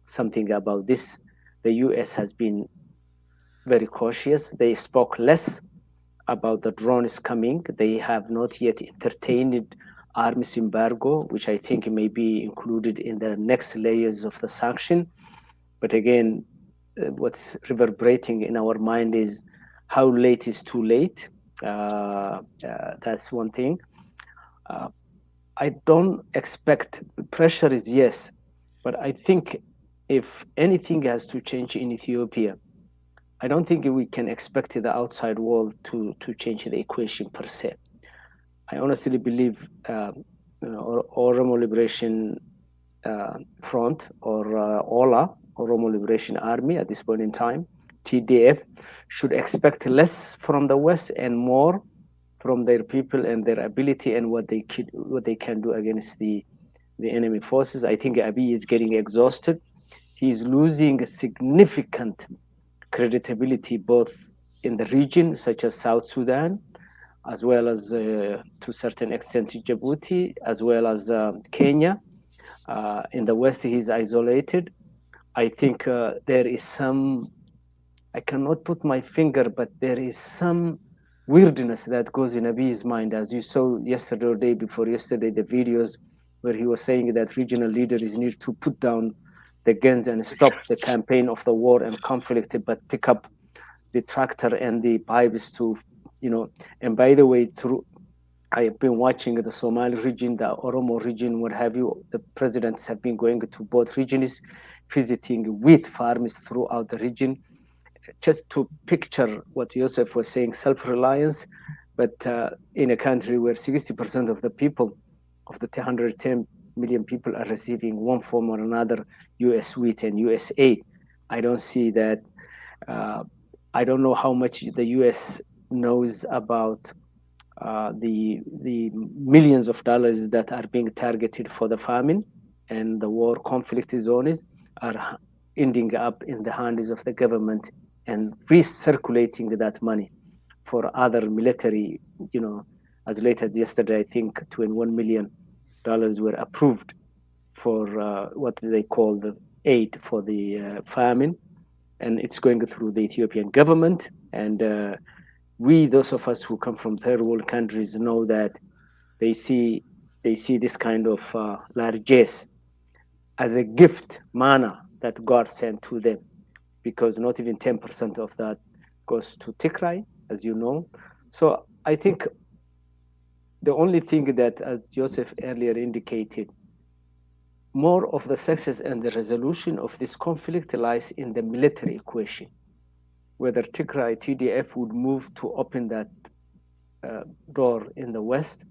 something about this, the US has been very cautious. They spoke less about the drones coming. They have not yet entertained arms embargo, which I think may be included in the next layers of the sanction. But again, what's reverberating in our mind is how late is too late. That's one thing. I don't expect pressure is yes, but I think if anything has to change in Ethiopia, I don't think we can expect the outside world to change the equation per se. I honestly believe Oromo Liberation Front or OLA, Oromo Liberation Army at this point in time, TDF, should expect less from the West and more from their people and their ability and what they can do against the enemy forces. I think Abiy is getting exhausted. He's losing significant credibility both in the region, such as South Sudan, as well as to a certain extent Djibouti, as well as Kenya. In the West, he's isolated. I think there is some, I cannot put my finger, but there is some weirdness that goes in Abiy's mind. As you saw yesterday or day before yesterday, the videos where he was saying that regional leaders need to put down the guns and stop the campaign of the war and conflict, but pick up the tractor and the pipes to, and by the way, through I have been watching the Somali region, the Oromo region, what have you. The presidents have been going to both regions, visiting wheat farms throughout the region, just to picture what Joseph was saying, self-reliance, but in a country where 60% of the people, of the 110 million people, are receiving one form or another U.S. wheat and U.S. aid. I don't see that. I don't know how much the U.S. knows about the millions of dollars that are being targeted for the famine and the war conflict zones are ending up in the hands of the government and recirculating that money for other military, as late as yesterday, I think $21 million were approved for what they call the aid for the famine. And it's going through the Ethiopian government. And we, those of us who come from third world countries, know that they see this kind of largesse as a gift, manna that God sent to them, because not even 10% of that goes to Tigray, as you know. So I think the only thing that, as Joseph earlier indicated, more of the success and the resolution of this conflict lies in the military equation, whether Tigray TDF would move to open that door in the West,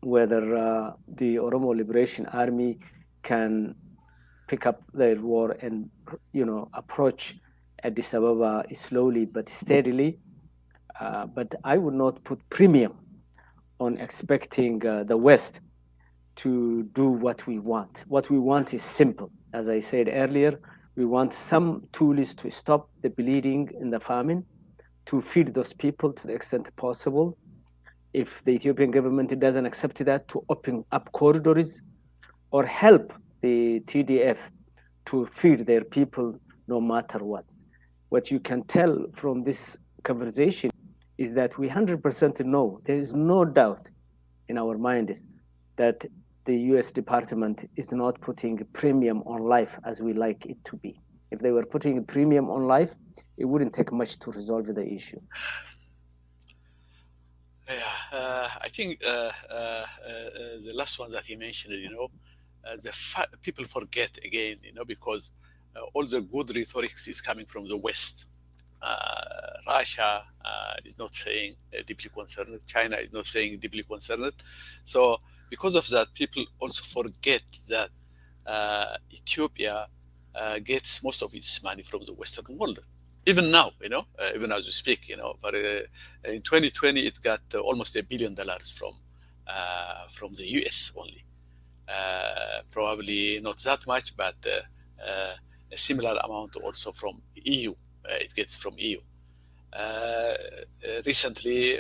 whether the Oromo Liberation Army can pick up their war and approach Addis Ababa slowly but steadily. But I would not put premium on expecting the West to do what we want. What we want is simple. As I said earlier, we want some tools to stop the bleeding in the famine, to feed those people to the extent possible. If the Ethiopian government doesn't accept that, to open up corridors or help the TDF to feed their people no matter what. What you can tell from this conversation is that we 100% know, there is no doubt in our minds that the US Department is not putting a premium on life as we like it to be. If they were putting a premium on life, it wouldn't take much to resolve the issue. Yeah, I think the last one that he mentioned, people forget again, because all the good rhetoric is coming from the West. Russia is not saying deeply concerned. China is not saying deeply concerned. So because of that, people also forget that Ethiopia gets most of its money from the Western world. Even now, even as we speak, but in 2020, it got almost $1 billion from the US only. Probably not that much, but a similar amount also from EU. It gets from EU. Recently,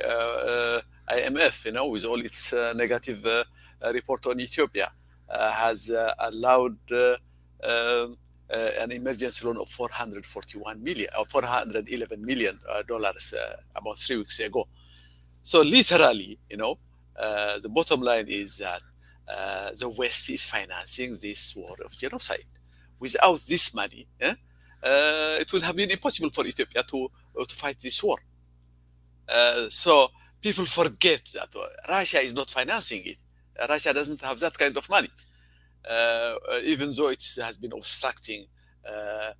IMF, with all its negative report on Ethiopia, has allowed an emergency loan of $441 million or $411 million about 3 weeks ago. So literally, the bottom line is that the West is financing this war of genocide. Without this money, it will have been impossible for Ethiopia to fight this war. So people forget that Russia is not financing it. Russia doesn't have that kind of money, even though it has been obstructing at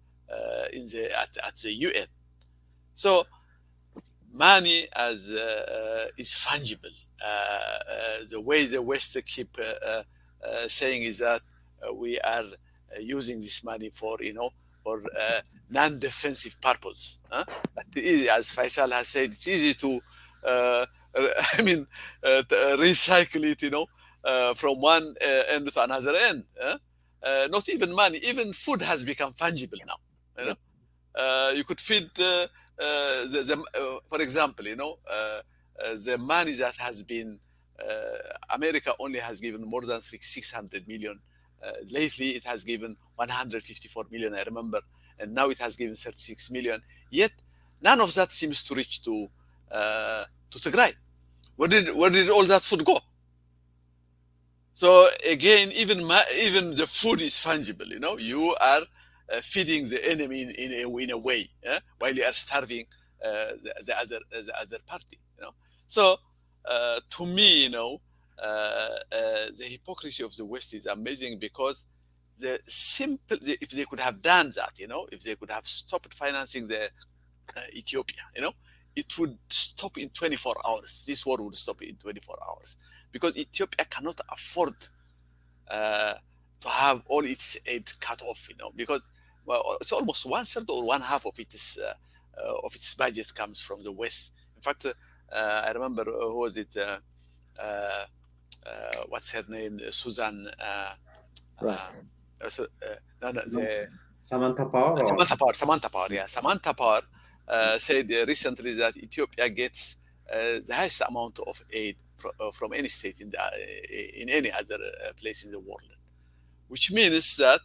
the UN. So money as is fungible. The way the West keep saying is that we are using this money for non-defensive purpose. But as Faisal has said, it's easy to, I mean, recycle it, from one end to another end. Not even money, even food has become fungible now. You could feed for example, the money that has been America only has given more than 600 million. Lately, it has given 154 million, I remember, and now it has given 36 million. Yet, none of that seems to reach to Tigray. Where did all that food go? So again, even the food is fungible. You are feeding the enemy in a way, while you are starving the other party. So to me, the hypocrisy of the West is amazing, because if they could have done that, if they could have stopped financing the Ethiopia, it would stop in 24 hours. This war would stop in 24 hours, because Ethiopia cannot afford to have all its aid cut off, because it's almost one third or one half of its budget comes from the West. In fact, I remember who was it? What's her name? Susan. Right. No, the Samantha Power or Samantha Power, yeah. Samantha Power said recently that Ethiopia gets the highest amount of aid from any state in any other place in the world, which means that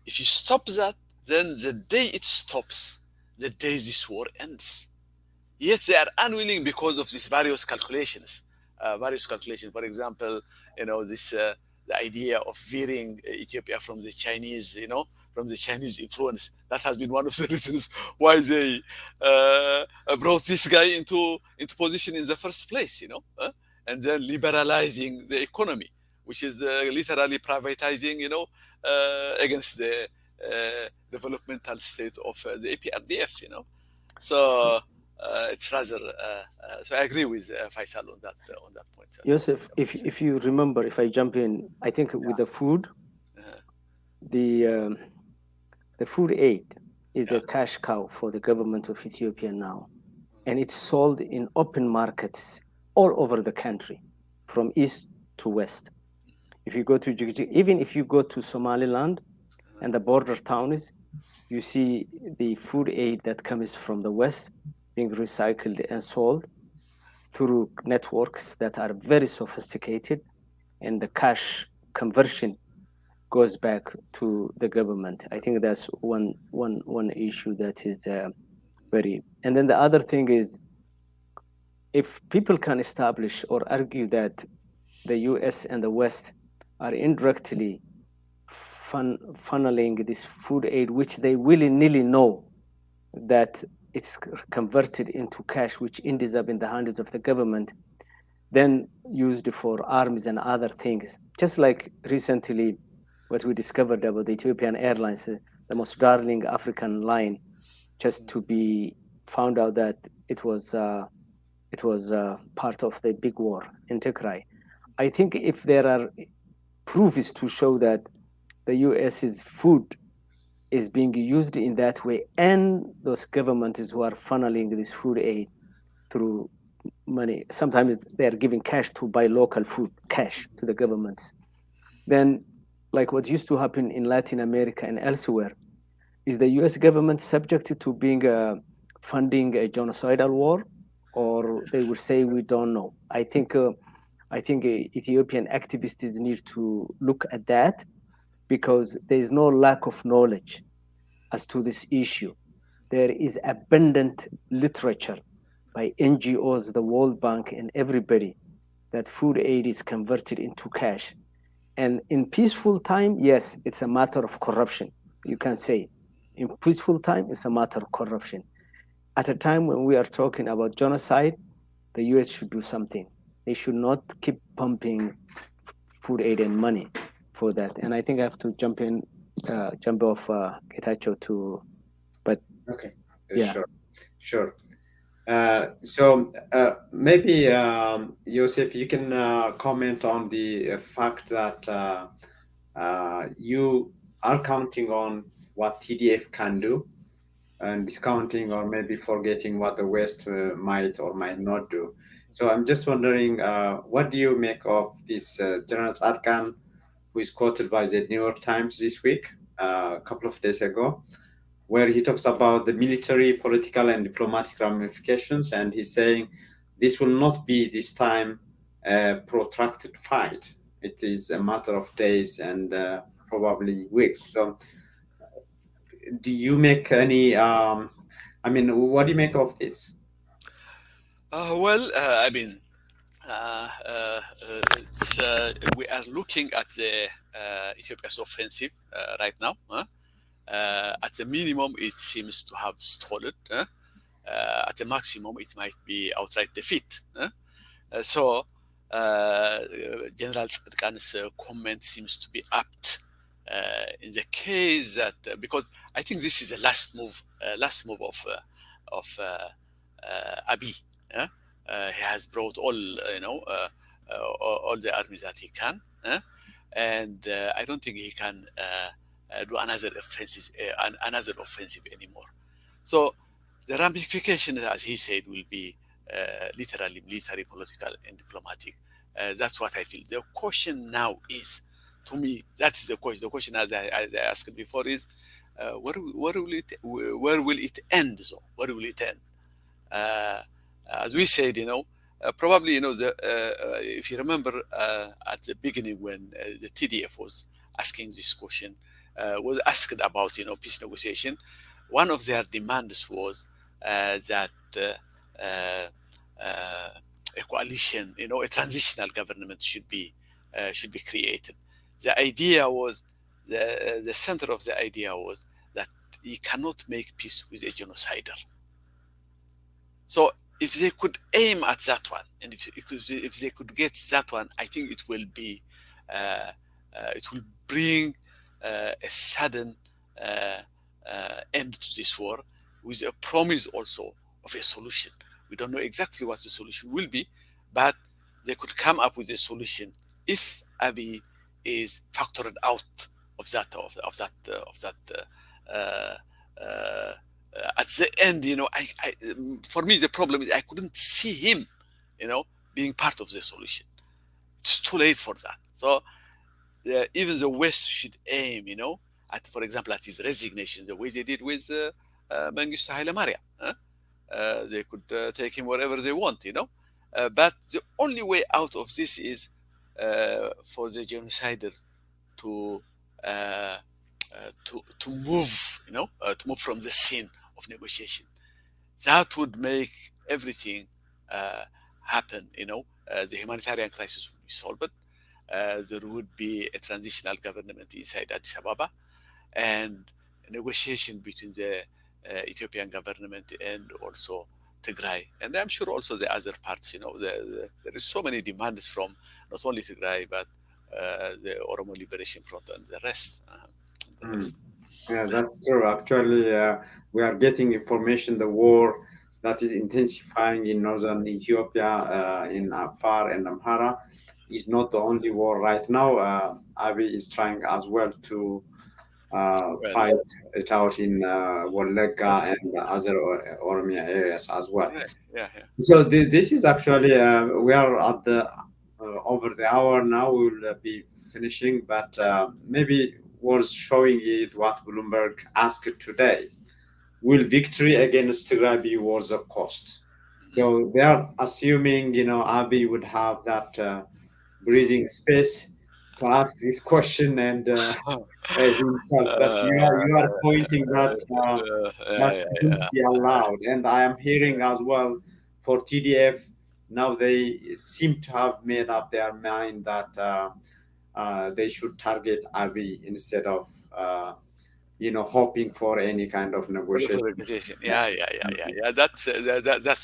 if you stop that, then the day it stops, the day this war ends. Yet they are unwilling because of these various calculations. For example, this the idea of veering Ethiopia from the Chinese, from the Chinese influence. That has been one of the reasons why they brought this guy into position in the first place, and then liberalizing the economy, which is literally privatizing, against the developmental state of the APRDF, So it's rather. So I agree with Faisal on that point. Joseph, if you remember, if I jump in, I think with the food, the food aid is a cash cow for the government of Ethiopia now, and it's sold in open markets all over the country, from east to west. If you go to even if you go to Somaliland and the border towns, you see the food aid that comes from the west being recycled and sold through networks that are very sophisticated, and the cash conversion goes back to the government. I think that's one issue that is very. And then the other thing is, if people can establish or argue that the U.S. and the West are indirectly funneling this food aid, which they willy-nilly know that it's converted into cash, which ends up in the hands of the government, then used for arms and other things. Just like recently, what we discovered about the Ethiopian Airlines, the most darling African line, just to be found out that it was part of the big war in Tigray. I think if there are proofs to show that the U.S.'s food is being used in that way, and those governments who are funneling this food aid through money, sometimes they are giving cash to buy local food, cash to the governments. Then, like what used to happen in Latin America and elsewhere, is the U.S. government subject to being funding a genocidal war, or they will say we don't know. I think Ethiopian activists need to look at that, because there is no lack of knowledge as to this issue. There is abundant literature by NGOs, the World Bank, and everybody, that food aid is converted into cash. And in peaceful time, yes, it's a matter of corruption. You can say, in peaceful time, it's a matter of corruption. At a time when we are talking about genocide, the US should do something. They should not keep pumping food aid and money for that. And I think I have to jump off Getachew to, but Okay, yeah. sure, sure. Maybe Yosef, you can comment on the fact that you are counting on what TDF can do and discounting or maybe forgetting what the West might or might not do. So I'm just wondering, what do you make of this General Adkan, who is quoted by the New York Times this week, a couple of days ago, where he talks about the military, political, and diplomatic ramifications, and he's saying this will not be this time a protracted fight. It is a matter of days and probably weeks. So, do you make any? I mean, what do you make of this? Well, I mean, we are looking at the Ethiopia's offensive right now. At the minimum, it seems to have stalled. At the maximum, it might be outright defeat. So, General Tzedkan's comment seems to be apt in the case that because I think this is the last move of Abiy. He has brought all the armies that he can, and I don't think he can do another offensive anymore. So the ramifications, as he said, will be literally military, political, and diplomatic. That's what I feel. The question now is, to me, that is the question. The question, as I asked before, is where will it end? So where will it end? As we said, probably, if you remember at the beginning when the TDF was asking this question, was asked about, peace negotiation, one of their demands was that uh, uh, a coalition, a transitional government should be created. The idea was, the center of the idea was that you cannot make peace with a genocider. So if they could aim at that one, and if they could get that one, I think uh, it will bring a sudden uh, end to this war, with a promise also of a solution. We don't know exactly what the solution will be, but they could come up with a solution if Abiy is factored out uh, uh, at the end, for me, the problem is I couldn't see him, being part of the solution. It's too late for that. So even the West should aim, at, for example, at his resignation, the way they did with Mengistu Haile Mariam. They could take him wherever they want, but the only way out of this is for the genocider to uh, to move, to move from the scene of negotiation. That would make everything happen. The humanitarian crisis would be solved. There would be a transitional government inside Addis Ababa, and a negotiation between the Ethiopian government and also Tigray, and I'm sure also the other parts. There is so many demands from not only Tigray but the Oromo Liberation Front and the rest. The Mm. rest. Yeah, that's true. Actually, we are getting information the war that is intensifying in northern Ethiopia, in Afar and Amhara, is not the only war right now. Abiy is trying as well to Well, fight it out in Wallega and other Oromia areas as well. yeah, yeah, yeah. So this is actually we are at the over the hour now. We will be finishing, but maybe worth showing is what Bloomberg asked today: will victory against Tigray be worth the cost? So they are assuming, Abiy would have that breathing space to ask this question and himself. But you are pointing that Yeah, that yeah, shouldn't be allowed. And I am hearing as well for TDF, now they seem to have made up their mind that they should target Abiy instead of hoping for any kind of For negotiation. negotiation. Yeah. That's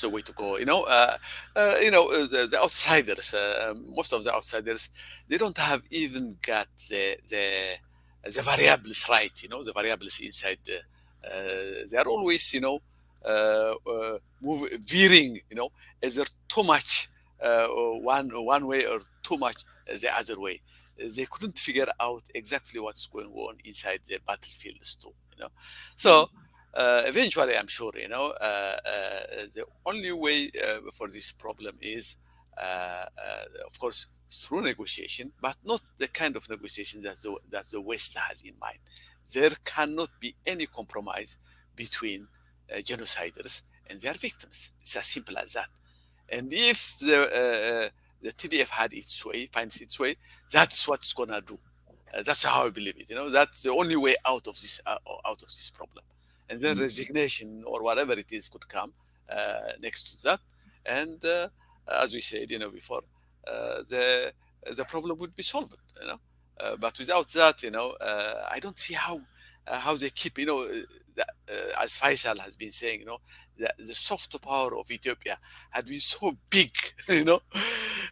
the way to go. The outsiders, most of the outsiders, they don't have even got the variables right. The variables inside. They are always, veering. Is there too much one way or too much the other way? They couldn't figure out exactly what's going on inside the battlefields too. So eventually, I'm sure, the only way for this problem is, of course, through negotiation, but not the kind of negotiation that the West has in mind. There cannot be any compromise between genociders and their victims. It's as simple as that. And if the TDF had its way, finds its way, that's what's gonna do. That's how I believe it. That's the only way out of this problem. And then resignation or whatever it is could come next to that. And as we said, before, the problem would be solved. But without that, I don't see how they keep, as Faisal has been saying, the soft power of Ethiopia had been so big,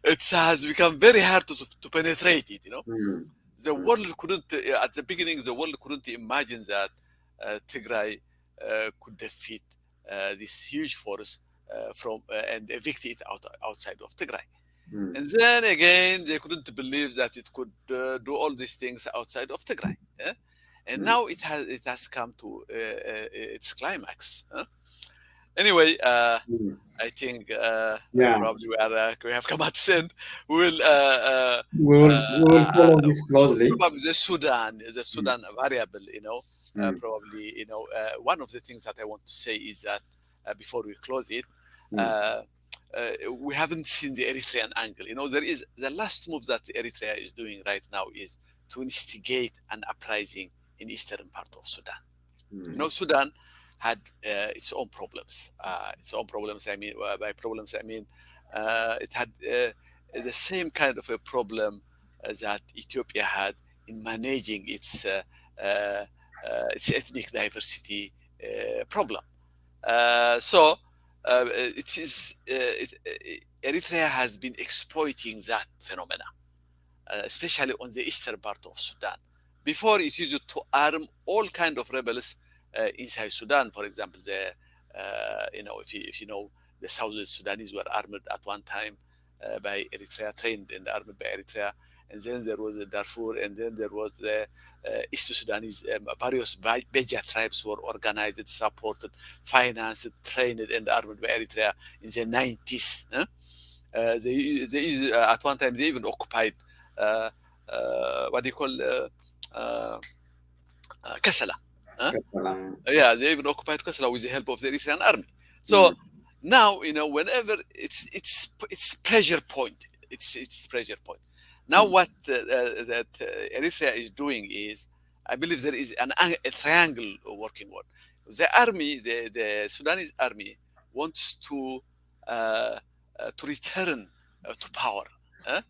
it has become very hard to penetrate it. Mm, The world couldn't, at the beginning, the world couldn't imagine that Tigray could defeat this huge force and evict it outside of Tigray. mm, And then again, they couldn't believe that it could do all these things outside of Tigray. And mm, now it has come to its climax. Anyway, mm. I think Yeah, probably we have come at the end. We'll we will follow this closely. probably the Mm, Sudan variable. mm, Probably one of the things that I want to say is that before we close it, mm, uh, we haven't seen the Eritrean angle. There is the last move that Eritrea is doing right now is to instigate an uprising in eastern part of Sudan. mm, Sudan had its own problems. I mean, by problems, I mean it had the same kind of a problem that Ethiopia had in managing its ethnic diversity problem. So it is Eritrea has been exploiting that phenomena, especially on the eastern part of Sudan. Before, it used to arm all kind of rebels inside Sudan. For example, if you know, the Southern Sudanese were armed at one time by Eritrea, trained and armed by Eritrea. And then there was Darfur, and then there was the East Sudanese. Various Beja tribes were organized, supported, financed, trained, and armed by Eritrea in the 90s. At one time, they even occupied what do you call Kassala. Huh? Kassalam. Yeah, they even occupied Kassala with the help of the Eritrean army. So Mm, now, whenever it's pressure point, it's pressure point. Now, mm, what that Eritrea is doing is, I believe there is a triangle working on. The army, the Sudanese army, wants to return to power, huh?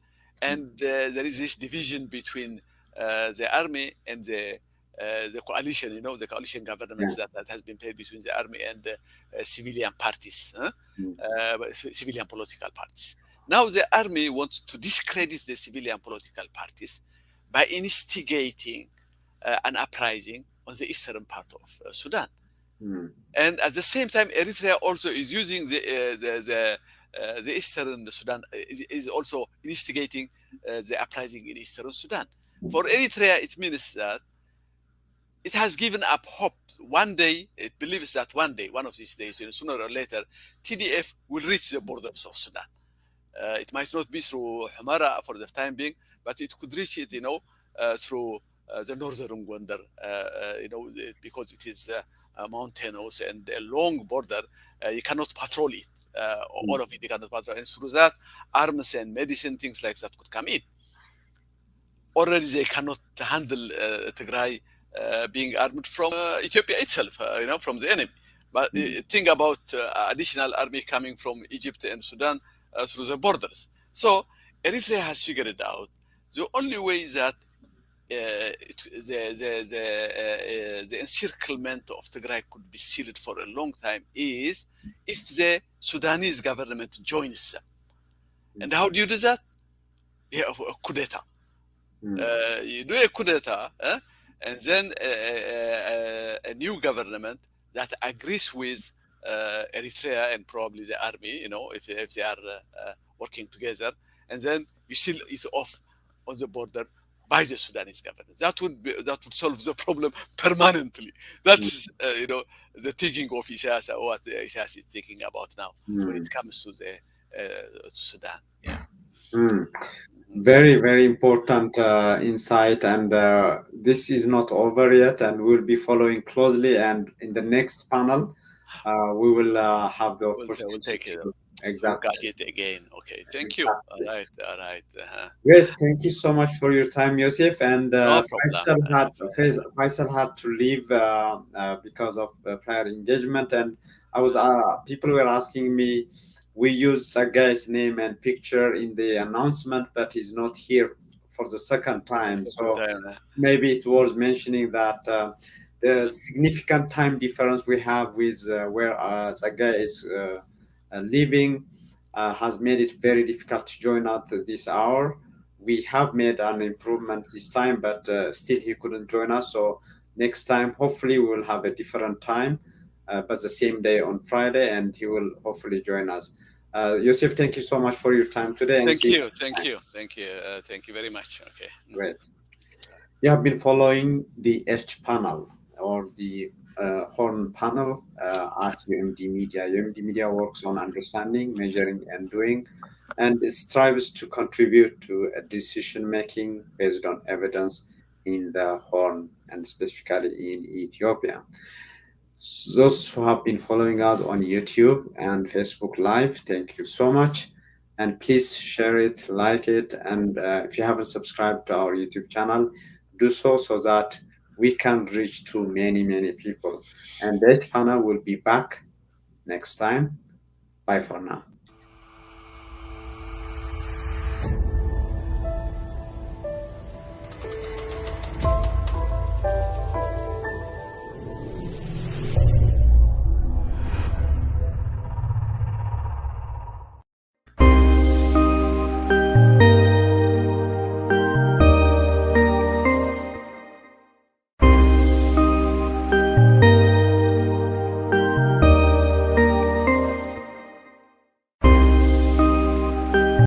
And there is this division between the army and the coalition, the coalition governments yeah. that has been paid between the army and civilian parties, huh? Mm, Civilian political parties. Now the army wants to discredit the civilian political parties by instigating an uprising on the eastern part of Sudan. mm, And at the same time, Eritrea also is using the eastern Sudan, is also instigating the uprising in eastern Sudan. For Eritrea, it means that it has given up hope. One day, it believes that one day, one of these days, sooner or later, TDF will reach the borders of Sudan. It might not be through Humara for the time being, but it could reach it, through the northern Gondar, because it is mountainous and a long border. You cannot patrol it. mm, All of it, you cannot patrol. And through that, arms and medicine, things like that could come in. Already, they cannot handle Tigray being armed from Ethiopia itself, from the enemy. But mm, think about additional army coming from Egypt and Sudan through the borders. So Eritrea has figured it out. The only way that the encirclement of Tigray could be sealed for a long time is if the Sudanese government joins them. And mm, how do you do that? Yeah, a coup d'etat. mm, You do a coup d'etat, and then a new government that agrees with Eritrea and probably the army, if they are working together, and then you seal it off on the border by the Sudanese government. That would solve the problem permanently. mm, That's the thinking of Isaias, what Isaias is thinking about now when it mm, comes to the to Sudan. Yeah. mm. Mhm. Very, very important insight. And this is not over yet, and we'll be following closely. And in the next panel, we will have the We'll opportunity take it. to To look exactly. at it again. Okay, thank you. All Exactly. right, all right. Great. Thank you so much for your time, Yosef. And No problem. No problem. Faisal had to leave because of prior engagement. And people were asking me, we used a guy's name and picture in the announcement, but he's not here for the second time. Second So time. maybe it was mentioning that the significant time difference we have with where Zaga is living has made it very difficult to join at this hour. We have made an improvement this time, but still he couldn't join us. So next time, hopefully, we will have a different time, but the same day on Friday, and he will hopefully join us. Yosef, thank you so much for your time today, and Thank see you you. next Thank time. you. Thank you. Thank you very much. Okay. Great. You have been following the H panel or the Horn panel at UMD Media. UMD Media works on understanding, measuring, and doing, and it strives to contribute to a decision making based on evidence in the Horn and specifically in Ethiopia. Those who have been following us on YouTube and Facebook Live, thank you so much. And please share it, like it, and if you haven't subscribed to our YouTube channel, do so that we can reach to many, many people. And this panel will be back next time. Bye for now.